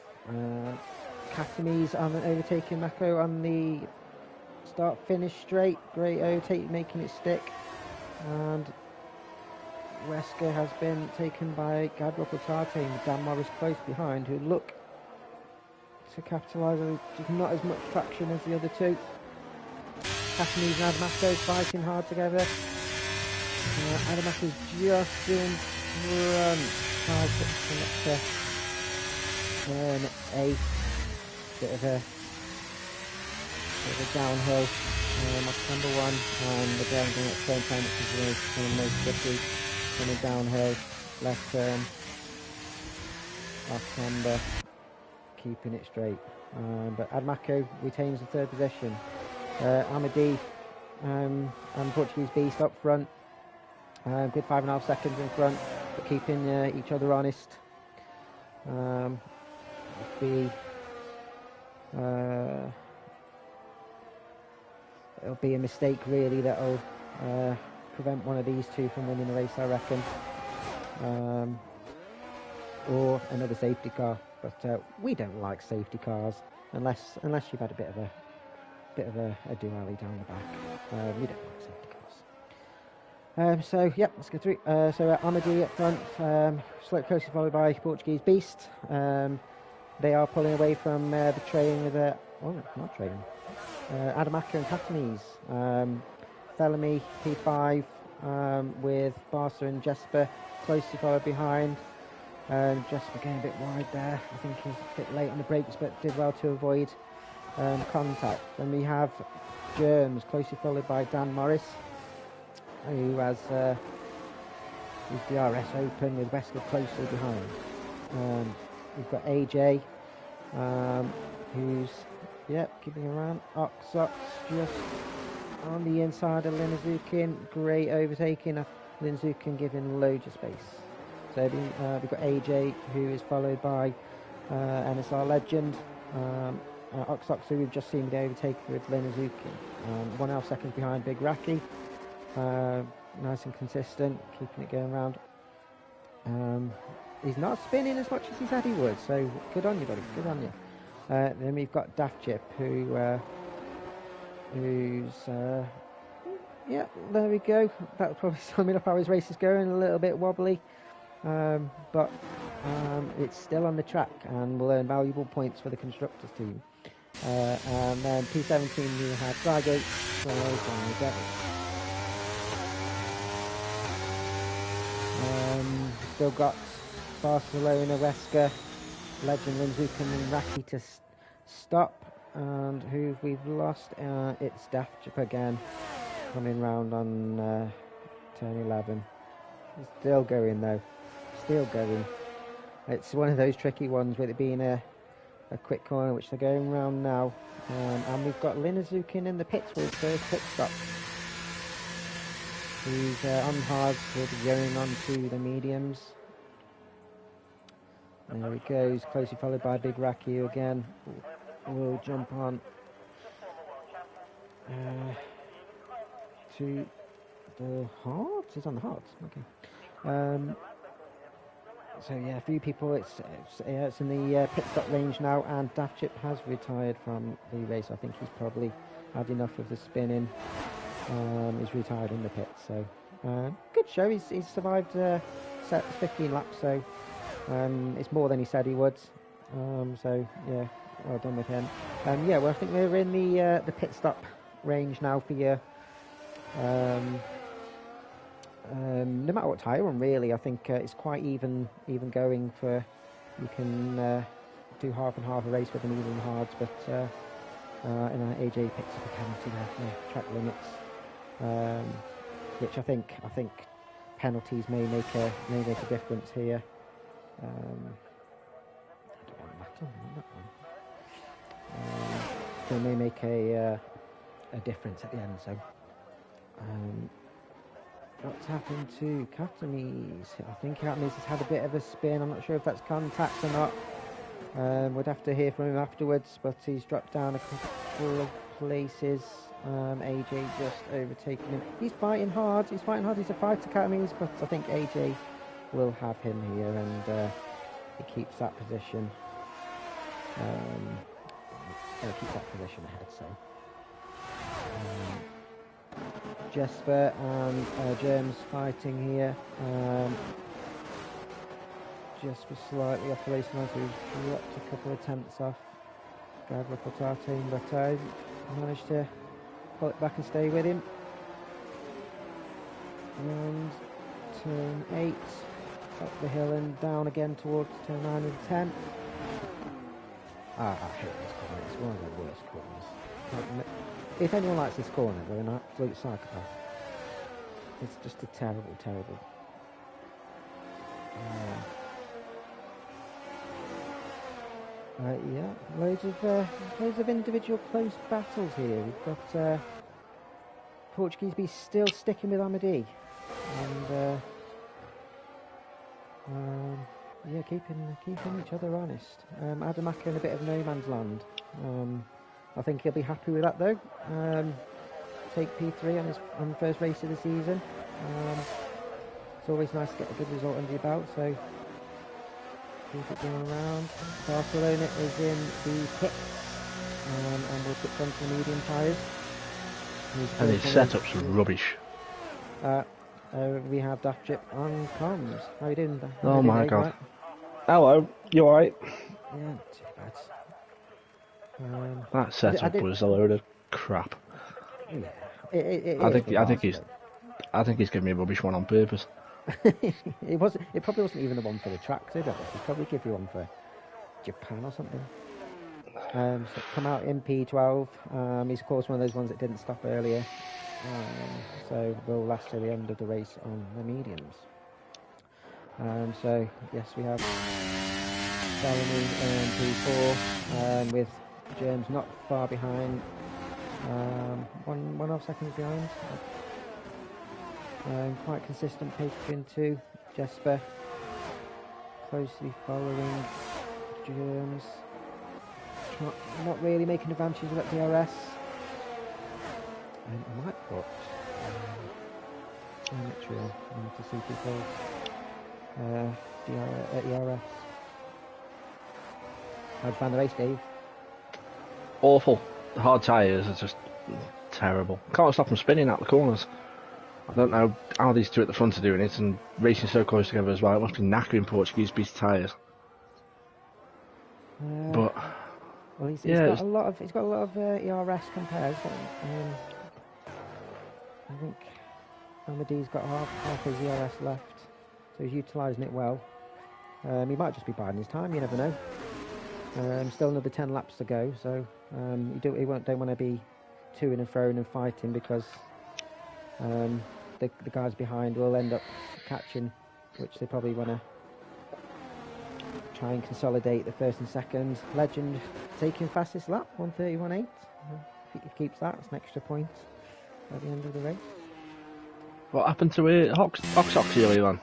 S1: Katami's overtaking Mako on the start-finish straight. Great overtake, making it stick. And Wesker has been taken by Gadrock Utate with Dan Morris close behind, who look to capitalise on just not as much traction as the other two. Katami's and Adamaco fighting hard together. Adamaco's just in front. 5 turn 8. Bit of a downhill. That's number 1, and again going at turn 10, which is the most tricky. Coming downhill, left turn, off camber, keeping it straight. But Adamaco retains the 3rd position. Amadi and Portuguese Beast up front, good 5.5 seconds in front, but keeping each other honest. It'll be a mistake really that'll prevent one of these two from winning the race, I reckon, or another safety car. But we don't like safety cars unless you've had a bit of a dually down the back. We don't like safety cars. So yeah, let's go through. So Amadi up front, closely followed by Portuguese Beast. They are pulling away from the train with not train. Adamaco and Katami's. Bellamy P5 with Barca and Jesper closely followed behind. Jesper getting a bit wide there. I think he's a bit late on the brakes, but did well to avoid contact. Then we have Germs closely followed by Dan Morris, who has his DRS open with Wesker closely behind. We've got AJ, who's keeping around. Oxox just on the inside of Linazukin. Great overtaking. Linazukin giving loads of space. So we've got AJ, who is followed by NSR Legend. Oxox, who we've just seen the overtake with Linazukin. 1.5 seconds behind Big Raki. Nice and consistent, keeping it going around. He's not spinning as much as he said he would, so good on you, buddy. Good on you. Then we've got Daft Chip, who's there we go. That'll probably sum up how his race is going. A little bit wobbly, but it's still on the track and will earn valuable points for the constructors team. And then P17 we have Flygate. Still got Barcelona, Wesker, Legend, Linzukin and Raki to stop. And who we've lost? It's Daft Chip again, coming round on turn 11. Still going though, still going. It's one of those tricky ones with it being a quick corner, which they're going round now. And we've got Linazukin in the pits for his first pit stop. He's on hards, will be going on to the mediums. There he goes, closely followed by Big Raki again. We'll jump on to the hards. It's on the hards. Okay. So yeah, a few people. It's in the pit stop range now, and Daft Chip has retired from the race. I think he's probably had enough of the spinning. He's retired in the pit. So good show. He's survived 15 laps. So it's more than he said he would. So yeah. Well done with him. Well, I think we're in the pit stop range now for you. No matter what tyre on, really, I think it's quite even going for. You can do half and half a race with the medium and hards, but AJ picks up a penalty there for track limits, which I think penalties may make a difference here. I don't want that on that one. They may make a difference at the end. So, what's happened to Katami's? I think Katami's has had a bit of a spin. I'm not sure if that's contact or not. We'd have to hear from him afterwards, but he's dropped down a couple of places. AJ just overtaking him. He's fighting hard. He's a fighter, Katami's, but I think AJ will have him here, and he keeps that position. Keeps that position ahead, so. Jesper and James fighting here. Jesper slightly off the race line, so he's dropped a couple of tenths off Gavra Potatin, but managed to pull it back and stay with him. And turn 8, up the hill and down again towards turn 9 and 10. I hate this corner, it's one of the worst corners. If anyone likes this corner, they're an absolute psychopath. It's just a terrible, terrible. Yeah, loads of individual close battles here. We've got Portuguese be still sticking with Amadi, and yeah, keeping each other honest. Adamaka in a bit of no man's land. I think he'll be happy with that though. Take P3 on the first race of the season. It's always nice to get a good result under your belt, so keep it going around. Barcelona is in the pits, and we'll put on the medium tyres.
S3: And his setup's rubbish.
S1: We have Daft Chip on comms. How are you doing?
S3: Oh my god.
S1: Right?
S3: Hello, you alright?
S1: Yeah, not too bad.
S3: That setup was a load of crap.
S1: Yeah,
S3: I think he's giving me a rubbish one on purpose.
S1: It probably wasn't even the one for the track, did it? He'd probably give you one for Japan or something. So come out in P12. He's of course one of those ones that didn't stop earlier. So will last till the end of the race on the mediums. So yes, we have Bellamy in P4 with James not far behind. 1.5 seconds behind. Quite consistent pace between two. Jesper closely following James. Not really making advantages with that DRS. I might put Mitchell to see people ERS. How'd you find the race, Dave?
S3: Awful. The hard tyres are just terrible. Can't stop them spinning out the corners. I don't know how these two at the front are doing it, and racing so close together as well. It must be knackering Portuguese piece of tyres. But
S1: well, he's got a lot of ERS compares. I think Amadi's got half his ERS left, so he's utilising it well. He might just be biding his time. You never know. Still another 10 laps to go, so you don't want to be toing and throwing and fighting, because the guys behind will end up catching, which they probably want to try and consolidate the first and second. Legend taking fastest lap, 1:31.8. If he keeps that, it's an extra point at the end of the race.
S3: what happened to Oxox earlier on?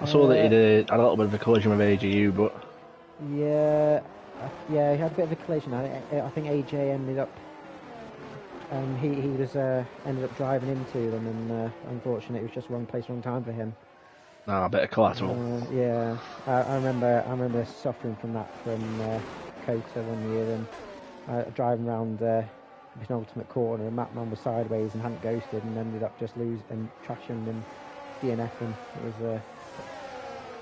S3: I saw that he'd had a little bit of a collision with AGU, but
S1: yeah, he had a bit of a collision. I think AJ ended up. He was ended up driving into them, and unfortunately, it was just wrong place, wrong time for him.
S3: a bit of collateral.
S1: Yeah, I remember suffering from that from Kota one year, and driving around an ultimate corner, and Matman was sideways and hadn't ghosted, and ended up just losing and trashing and DNFing. It was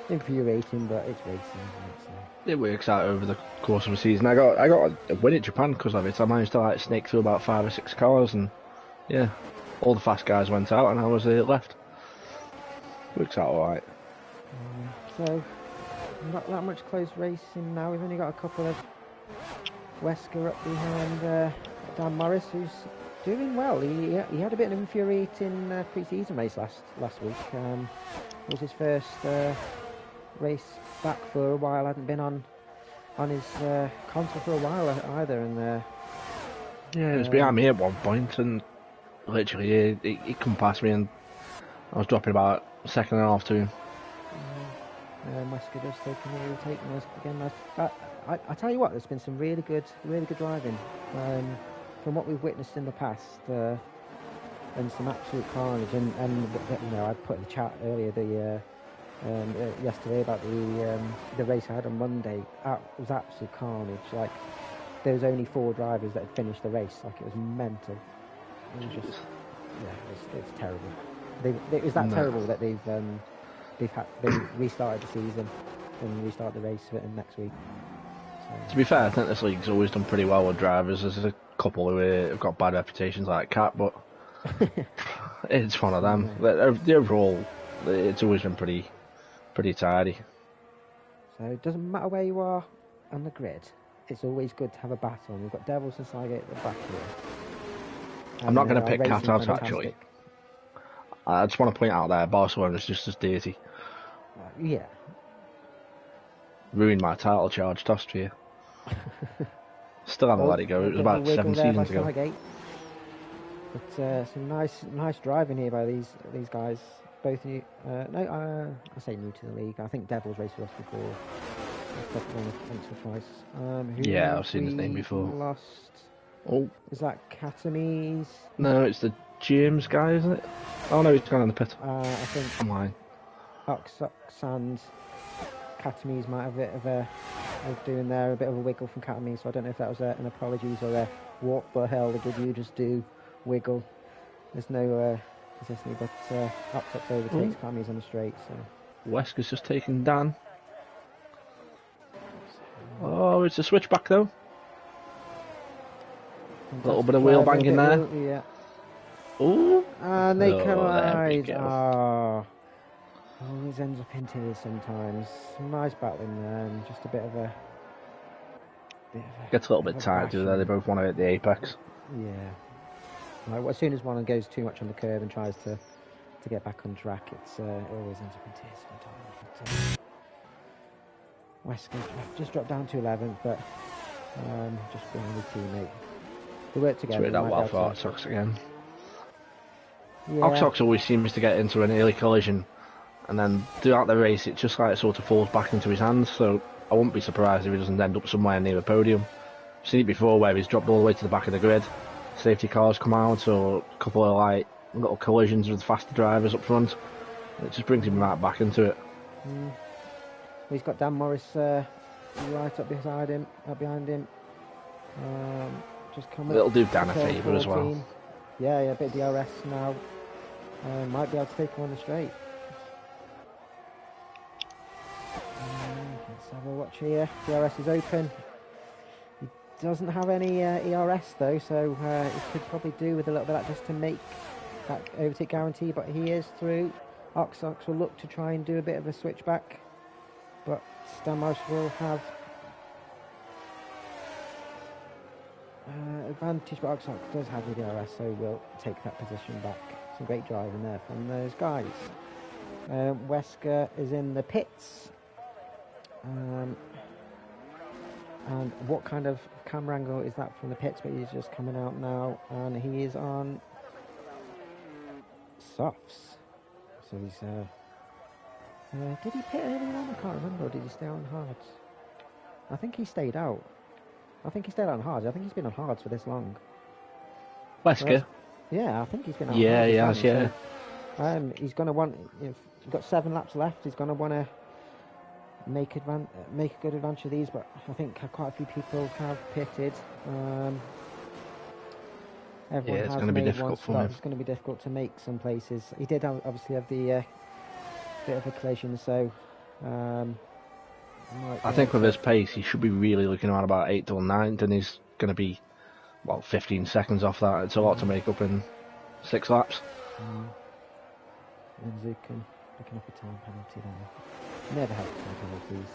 S1: infuriating, but it's racing, isn't it? So.
S3: It works out over the course of a season. I got a win at Japan because of it. I managed to snake through about 5 or 6 cars, and yeah, all the fast guys went out, and I was left. Works out alright.
S1: So not that much close racing now. We've only got a couple of Wesker up behind Dan Morris, who's doing well. He had a bit of an infuriating pre-season race last week. It was his first race back for a while. Hadn't been on his console for a while either, and
S3: yeah, he was behind me at one point, and literally he come past me, and I was dropping about a second and a half to him.
S1: Wesker just taking us again. I tell you what, there's been some really good driving from what we've witnessed in the past, and some absolute carnage. And you know, I put in the chat earlier yesterday about the race I had on Monday. It was absolute carnage. Like, there was only 4 drivers that had finished the race. Like, it was mental. It was just, yeah, it's terrible. It was that terrible that they've restarted the season and restarted the race for next week. So,
S3: To be fair, I think this league's always done pretty well with drivers. There's a couple who have got bad reputations like Cat, but it's one of them. The overall, it's always been pretty tidy.
S1: So it doesn't matter where you are on the grid. It's always good to have a battle. And we've got Devils and Sygate at the back here.
S3: I'm not going to pick Cat out, actually. I just want to point out there, Barcelona's just as dirty.
S1: Yeah.
S3: Ruined my title charge, tossed for you. Still haven't let it go. It was about 7 seasons ago.
S1: Sygate. But some nice driving here by these guys. Both new. I say new to the league. I think Devils raced with us before. Once or twice.
S3: Yeah, I've seen his name before.
S1: Lost.
S3: Oh,
S1: is that Catamies?
S3: No, it's the James guy, isn't it? Oh no, he's gone in the pit.
S1: I think.
S3: I'm lying.
S1: Oxox and Catamies might have a bit of a doing there, a bit of a wiggle from Catamies. So I don't know if that was an apologies or a what the hell did you just do wiggle. There's no consistently, but Oxox overtakes Catamies on the straight. So
S3: Wesker's just taken Dan. Oh, it's a switchback though. A little bit of wheel banging there.
S1: Yeah.
S3: Ooh.
S1: And they collide.
S3: Oh,
S1: always ends up in tears sometimes. Some nice battling there, and just a bit of a.
S3: Gets a little bit tight, do they? They both want to hit the apex.
S1: Yeah. Like, as soon as one goes too much on the curve and tries to get back on track, it always ends up in tears sometimes. But, Wesker just dropped down to 11th, but just behind his teammate. They work together.
S3: It's that well for Oxox again.
S1: Yeah.
S3: Oxox always seems to get into an early collision, and then throughout the race, it just like sort of falls back into his hands. So I wouldn't be surprised if he doesn't end up somewhere near the podium. I've seen it before where he's dropped all the way to the back of the grid. Safety cars come out, or a couple of like little collisions with faster drivers up front. It just brings him right back into it.
S1: He's got Dan Morris right up behind him. Just coming.
S3: It'll do Dan a favour as well.
S1: Yeah, a bit of DRS now. Might be able to take him on the straight. Let's have a watch here. DRS is open. He doesn't have any ERS though, so he could probably do with a little bit of that just to make that overtake guarantee, but he is through. Oxox will look to try and do a bit of a switchback, but Dan Morris will have advantage, but Oxox does have the DRS, so we'll take that position back. Some great driving there from those guys. Wesker is in the pits. And what kind of camera angle is that from the pits? But he's just coming out now, and he is on softs. So he's did he pit earlier on? I can't remember. Or did he stay on hards? I think he stayed out. I think he stayed on hards. I think he's been on hards for this long.
S3: Wesker?
S1: Yeah, I think he's been on
S3: yeah,
S1: hards.
S3: He has, yeah.
S1: So, he's going to want. If he's got 7 laps left, he's going to want to make a good advantage of these. But I think quite a few people have pitted. Everyone
S3: it's
S1: has
S3: going to be
S1: made
S3: difficult
S1: one
S3: for
S1: stop.
S3: him.
S1: It's going to be difficult to make some places. He did obviously have the bit of a collision, so
S3: I think with his pace, he should be really looking around about 8th or 9th, and he's going to be 15 seconds off that. It's a lot to make up in 6 laps.
S1: And Zukin picking up a time penalty there. Never had time penalties.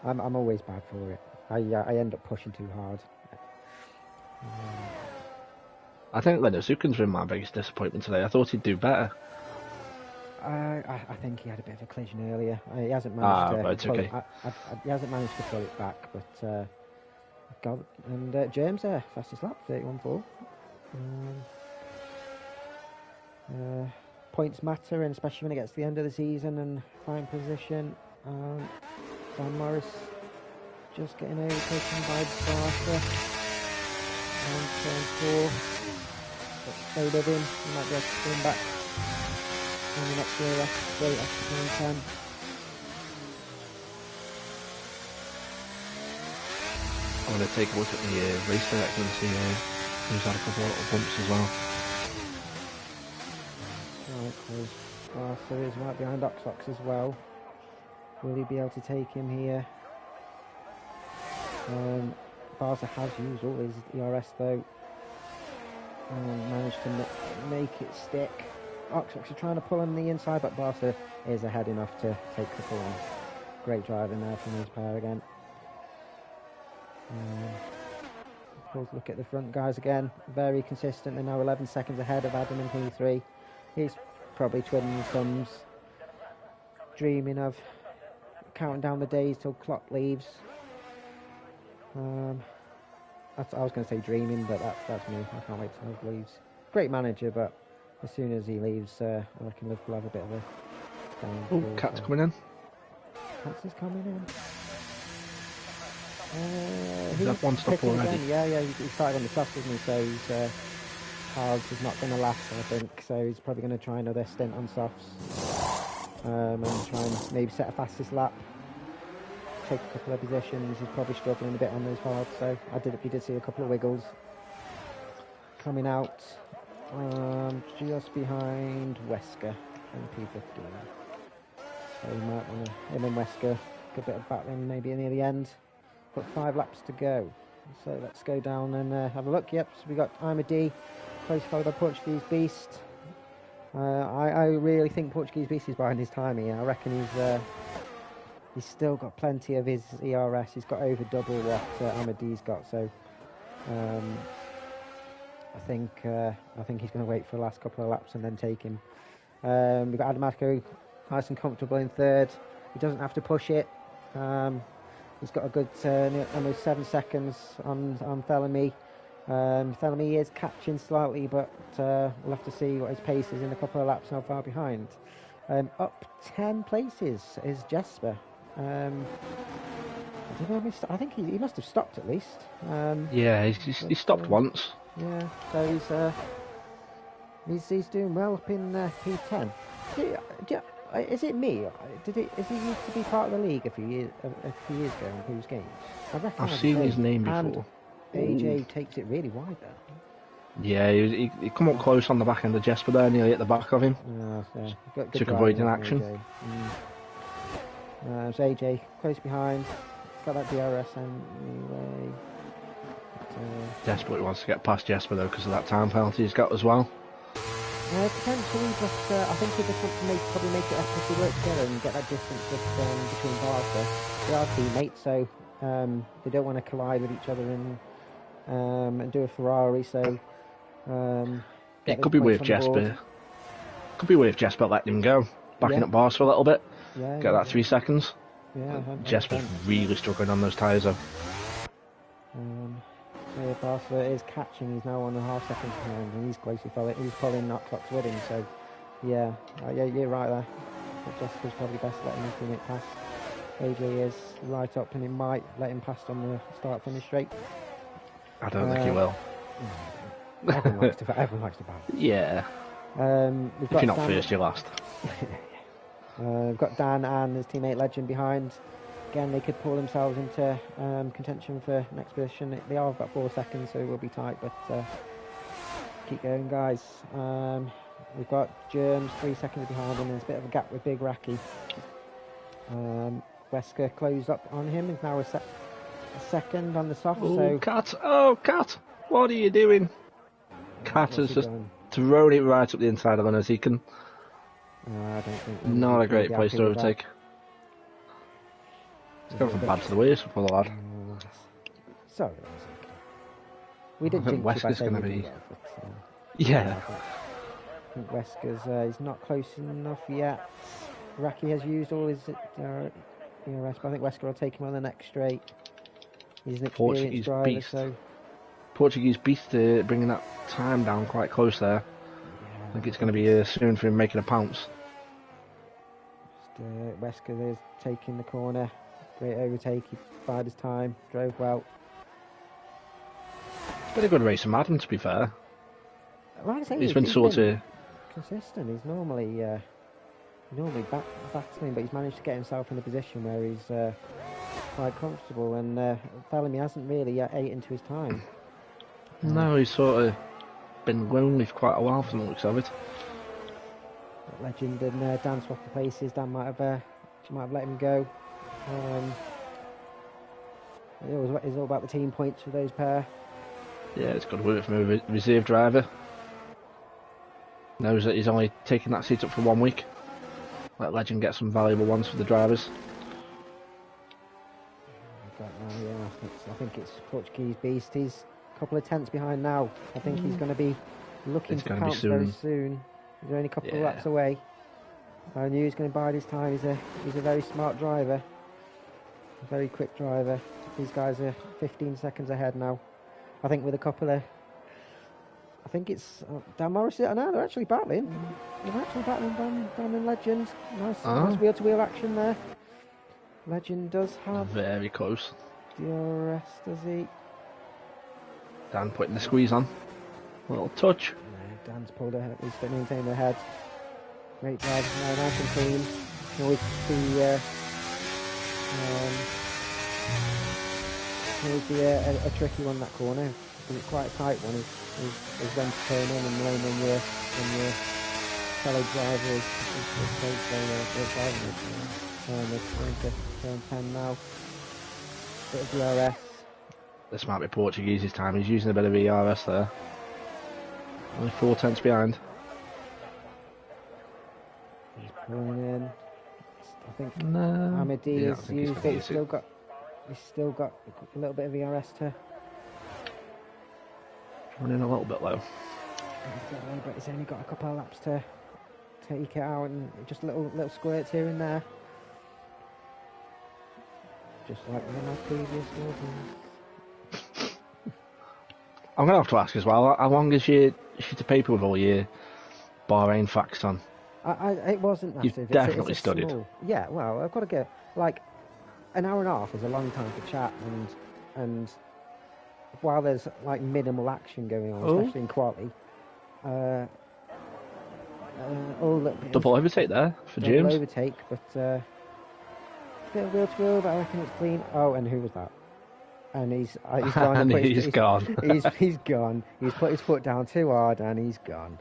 S1: I'm always bad for it. I end up pushing too hard.
S3: I think Leonard Zukin's been my biggest disappointment today. I thought he'd do better.
S1: I think he had a bit of a collision earlier. He hasn't managed to pull
S3: okay.
S1: he hasn't managed to pull it back, but James there, fastest lap, 31.4. Points matter, and especially when it gets to the end of the season and fine position. Dan Morris just getting overtaken by Barker on turn 4. But stay with him, he might be able to spin back. on the next year, straight after turn 10.
S3: I'm going to take a look at the race director and see who's had a couple of little bumps as well.
S1: Right, so he's right behind Oxox as well. Will he be able to take him here? Barca has used all his ERS though, and managed to make it stick. Oxox are trying to pull on the inside, but Barca is ahead enough to take the corner. Great driving there from his pair again. Look at the front guys again, very consistent. They're now 11 seconds ahead of Adam and P3. He's probably twiddling his thumbs, dreaming of counting down the days till clock leaves. I was going to say dreaming, but that's me. I can't wait till he leaves. Great manager, but as soon as he leaves, I reckon Liverpool have a bit of a downfall.
S3: Oh, Cat's coming in.
S1: Cat's is coming in.
S3: He's had one stop already.
S1: Yeah, he started on the soft, didn't he? So he's hard is not going to last, I think. So he's probably going to try another stint on softs, and try and maybe set a fastest lap. Take a couple of positions. He's probably struggling a bit on those hards, so he did see a couple of wiggles coming out, just behind Wesker and P15. So he might want to, him and Wesker, a bit of battling maybe near the end. Got 5 laps to go, so let's go down and have a look. Yep, so we got Imad, close followed by Portuguese Beast. I really think Portuguese Beast is behind his time here. I reckon he's still got plenty of his ERS. He's got over double what Amad's got. So I think he's going to wait for the last couple of laps and then take him. We've got Adamaco nice and comfortable in third. He doesn't have to push it. He's got a good almost 7 seconds on Thelemy. Thelemy is catching slightly, but we'll have to see what his pace is in a couple of laps, how far behind. Up 10 places is Jesper. I think he must have stopped at least.
S3: Yeah, he stopped once.
S1: Yeah, so he's doing well up in P10. Is it me? Is he used to be part of the league a few years ago in Who's Games?
S3: I've seen his name before.
S1: And AJ takes it really wide there.
S3: Yeah, he come up close on the back end of Jesper there, nearly at the back of him.
S1: Good
S3: Took avoiding action.
S1: So AJ close behind, got that DRS anyway.
S3: Desperately wants to get past Jesper though because of that time penalty he's got as well.
S1: Potentially, but I think he just wants to probably make it up if we work together and get that distance between Barca. They are teammates, so they don't want to collide with each other and do a Ferrari. So
S3: it could be with Jesper. Could be with Jesper letting him go, backing up Barca for a little bit. Get that 3 seconds.
S1: Yeah,
S3: Jesper's really struggling on those tyres though.
S1: Barca is catching. He's now 1.5 seconds behind, and he's closely following. He's pulling that clock's with him. So, yeah, you're right there. But Jessica's probably best letting him teammate pass. AJ is right up, and it might let him pass on the start-finish straight.
S3: I don't think he will.
S1: Everyone likes to battle.
S3: Yeah. If you're not first, you're last.
S1: We've got Dan and his teammate Legend behind. Again, they could pull themselves into contention for next position. They are about 4 seconds, so it will be tight, but keep going, guys. We've got Germs 3 seconds behind, and there's a bit of a gap with Big Racky. Wesker closed up on him. He's now a second on the soft.
S3: Oh, Cat! Oh, Cat! What are you doing? Cat has just thrown it right up the inside of us. He can.
S1: I don't think.
S3: Not a great place to overtake. It's going from bad to the worse for the lad.
S1: Sorry, we did jinx it by saying
S3: going to be.
S1: Yeah. I think Wesker's he's not close enough yet. Racky has used all his ERS, but I think Wesker will take him on the next straight. He's an experienced driver,
S3: beast.
S1: so.
S3: Portuguese Beast bringing that time down quite close there. I think it's going to be soon for him making a pounce.
S1: Wesker is taking the corner. Great overtake, he bided his time, drove well.
S3: It's been a good race from Adam, to be fair.
S1: Like I say,
S3: he's been sort of
S1: consistent. He's normally normally battling, but he's managed to get himself in a position where he's quite comfortable, and Bellamy hasn't really yet ate into his time.
S3: No, he's sort of been lonely for quite a while from the looks of it.
S1: Legend and Dan swapping places. Dan might have let him go. It's all about the team points for those pair.
S3: Yeah, it's got to work from a reserve driver. Knows that he's only taking that seat up for 1 week. Let Legend get some valuable ones for the drivers.
S1: I think it's Portuguese Beast. He's a couple of tenths behind now. I think he's going to be looking to pounce very soon. He's only a couple of laps away. I knew he was going to bide his time. He's a very smart driver, a very quick driver. These guys are 15 seconds ahead now. I think with a couple of, I think it's Dan Morris. I know they're actually battling. They're actually battling Dan and Legend. Nice wheel-to-wheel action there. Legend does have
S3: very close.
S1: DRS, does he?
S3: Dan putting the squeeze on. Little touch.
S1: No, Dan's pulled ahead. He's still maintaining the head. Great drive now, nice and clean. Can always be a tricky one, that corner, because it's quite a tight one. Is when to turn in and knowing when your fellow driver is driving it. They're trying to turn 10 now. Bit of DRS.
S3: This might be Portuguese's time. He's using a bit of ERS there. Only 4 tenths behind.
S1: He's pulling in. I think
S3: No.
S1: Amadi
S3: Yeah,
S1: is used, but he's still got a little bit of ERS to.
S3: Running a little bit low.
S1: But he's only got a couple of laps to take it out, and just little squirts here and there. Just like in my previous movies.
S3: I'm going to have to ask as well, how long is your sheet of paper with all your Bahrain facts on?
S1: It wasn't massive.
S3: You've definitely studied.
S1: Yeah, well, I've got to go. Like, an hour and a half is a long time to chat, and while there's like minimal action going on, especially in quali,
S3: double overtake there for James.
S1: Double overtake, but bit of wheel to wheel, but I reckon it's clean. Oh, and who was that? And he's gone.
S3: And he's gone.
S1: he's gone. He's put his foot down too hard, and he's gone.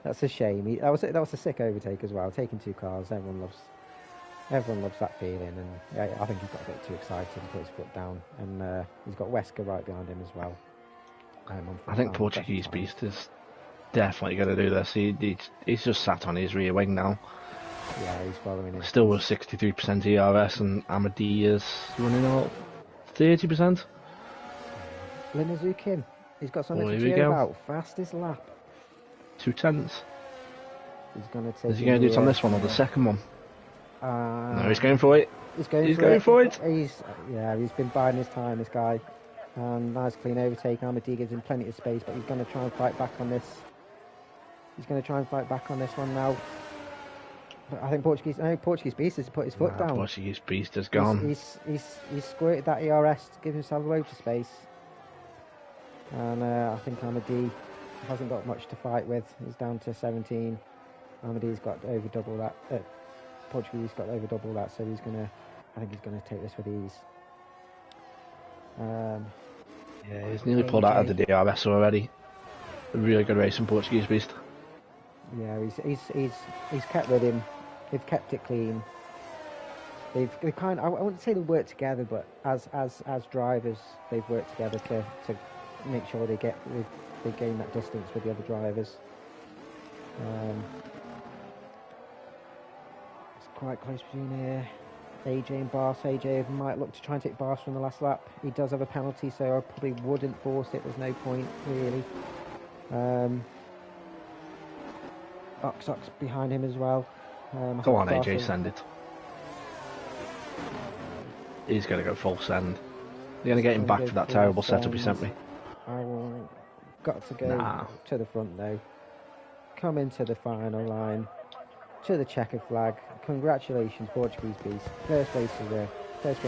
S1: That's a shame. That was a sick overtake as well. Taking 2 cars, everyone loves that feeling, and yeah, I think he got a bit too excited and put his foot down, and he's got Wesker right behind him as well.
S3: I think Portuguese Beast is definitely going to do this. He's just sat on his rear wing now.
S1: Yeah, he's following him.
S3: Still with 63% ERS, and Amadi is running out 30%.
S1: Linazu Kim, he's got something to
S3: cheer
S1: about. Fastest lap.
S3: 2 tenths.
S1: He's going to take.
S3: Is he going to do it on this one or the second one? No, he's going for it.
S1: He's going for it. He's been biding his time, this guy. Nice clean overtake. Amadi gives him plenty of space, but he's going to try and fight back on this. He's going to try and fight back on this one now. But I think Portuguese Beast has put his foot down.
S3: Portuguese Beast has gone.
S1: He's squirted that ERS to give himself a load of space. And I think Amadi hasn't got much to fight with. He's down to 17. Amadi's got over double that. Portuguese got over double that, so I think he's gonna take this with ease.
S3: Yeah, he's nearly pulled out of the DRS already. A really good race in Portuguese Beast.
S1: Yeah, he's kept with him. They've kept it clean. They've kind of, I wouldn't say they work together, but as drivers, they've worked together to make sure they gain that distance with the other drivers. It's quite close between AJ and Bars. AJ might look to try and take Bars from the last lap. He does have a penalty, so I probably wouldn't force it. There's no point really. Oxox behind him as well.
S3: Go on, AJ, send it. He's going to go full send. They're going to get him back for that terrible setup he sent me.
S1: Got to go to the front though. Come into the final line. To the checker flag. Congratulations, Portuguese Beast. First win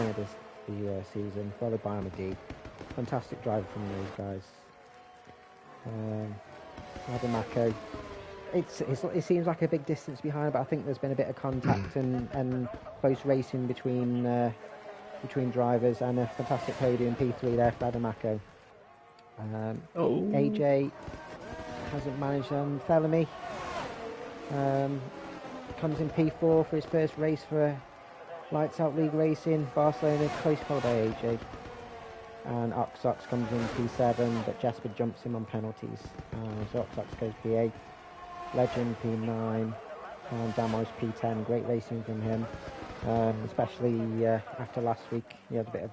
S1: of the season, followed by Amadi. Fantastic drive from those guys. Adamako it seems like a big distance behind, but I think there's been a bit of contact and close racing between drivers, and a fantastic podium P3 there for Adamako. AJ hasn't managed on Thelemy. Comes in P4 for his first race for Lights Out League Racing. Barcelona close followed by AJ. And Oxox comes in P7, but Jasper jumps him on penalties. So Oxox goes P8. Legend P9. And Damos P10. Great racing from him. Especially after last week, he had a bit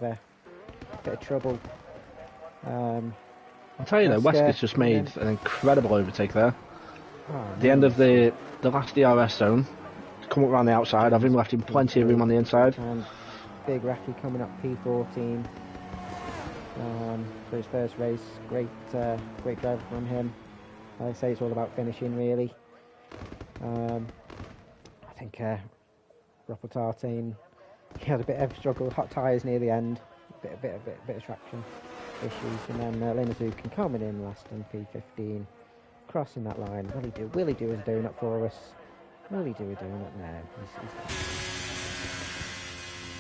S1: of trouble.
S3: I'll tell you though, Weskett's just made an incredible overtake there. The end of the last DRS zone, come up around the outside, I've left him plenty of room on the inside.
S1: And Big Racky coming up P14 for his first race. Great drive from him. Like I say, it's all about finishing really. I think Ropotartine, he had a bit of struggle, hot tyres near the end, bit of traction issues, and then Linazukin coming in last in P15, crossing that line. Will he do his donut for us? Will he do a donut? No.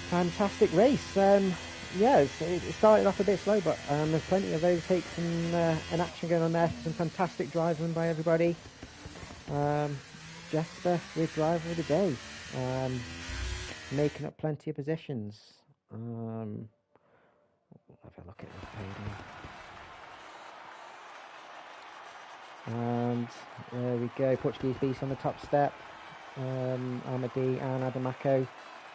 S1: Fantastic race. It started off a bit slow, but there's plenty of overtakes and action going on there. Some fantastic driving by everybody. Jesper with driver of the day, making up plenty of positions. Have a look at this podium. And there we go, Portuguese Beast on the top step. Amadi and Adamako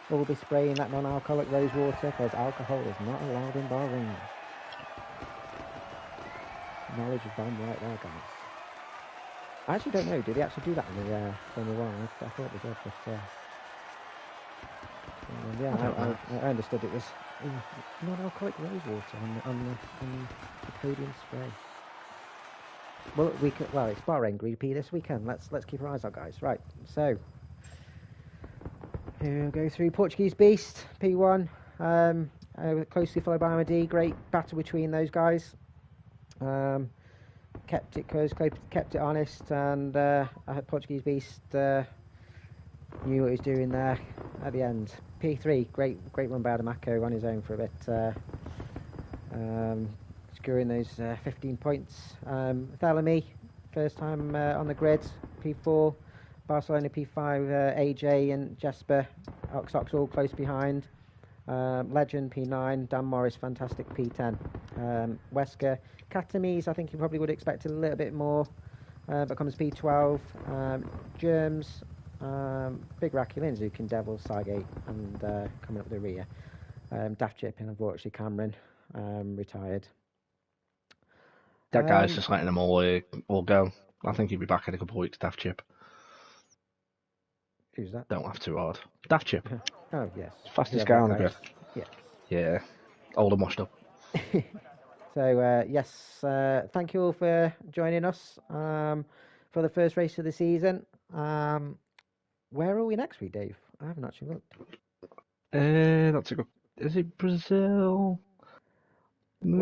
S1: will be spraying that non-alcoholic rose water, because alcohol is not allowed in Bahrain. Knowledge of bomb right there, guys. I actually don't know, did they actually do that in the Formula 1? I thought they did, but I understood it was non-alcoholic rose water on the podium spray. Well, it's Bahrain Grand Prix this weekend. Let's keep our eyes out, guys. Right, so here we'll go through Portuguese Beast P1, closely followed by Amadi. Great battle between those guys. Kept it close, kept it honest, and Portuguese Beast knew what he was doing there at the end. P3, great run by Adamako on his own for a bit, securing those 15 points. Thelemy, first time on the grid, P4. Barcelona P5, AJ and Jesper, Oxox all close behind. Legend P9, Dan Morris, fantastic P10. Wesker, Katamise, I think you probably would expect a little bit more, but comes P12. Germs, Big Racky, Linzukin, Devil, Sargate, and coming up the rear. Daft Chip, and unfortunately Cameron retired.
S3: That guy's just letting them all go. I think he'll be back in a couple of weeks, Daft Chip.
S1: Who's that?
S3: Don't laugh too hard. Daft Chip.
S1: Oh, yes.
S3: Fastest guy on the grid.
S1: Yes.
S3: Yeah. Old and washed up.
S1: So, yes, thank you all for joining us for the first race of the season. Where are we next week, Dave? I haven't actually looked.
S3: That's a good... Is it Brazil?
S1: We've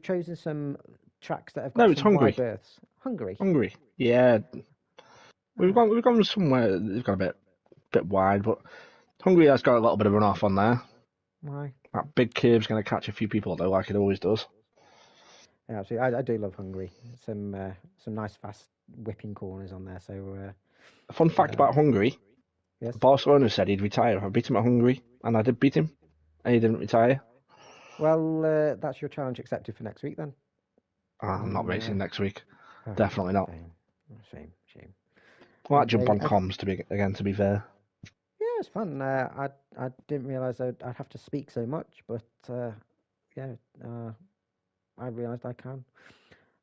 S1: chosen some tracks that have got some wide berths. Hungary.
S3: Yeah. We've gone somewhere that's got a bit wide, but Hungary has got a little bit of runoff on there.
S1: Why?
S3: That big curve's going to catch a few people though, like it always does.
S1: Yeah, absolutely. I do love Hungary. Some nice fast whipping corners on there. So.
S3: A fun fact about Hungary.
S1: Yes.
S3: Barcelona said he'd retire. I beat him at Hungary, and I did beat him, and he didn't retire.
S1: Well, that's your challenge accepted for next week then.
S3: I'm not racing next week. Definitely not.
S1: Shame.
S3: Well, that jump on comms to be fair.
S1: Yeah, it's fun. I didn't realise I'd have to speak so much, but I realised I can.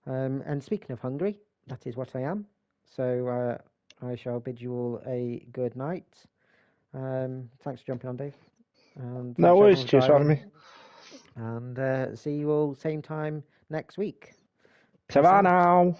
S1: And speaking of Hungary, that is what I am. So I shall bid you all a good night. Thanks for jumping on, Dave. And
S3: no worries. Cheers for having me.
S1: And see you all same time next week.
S3: Ta-ra now.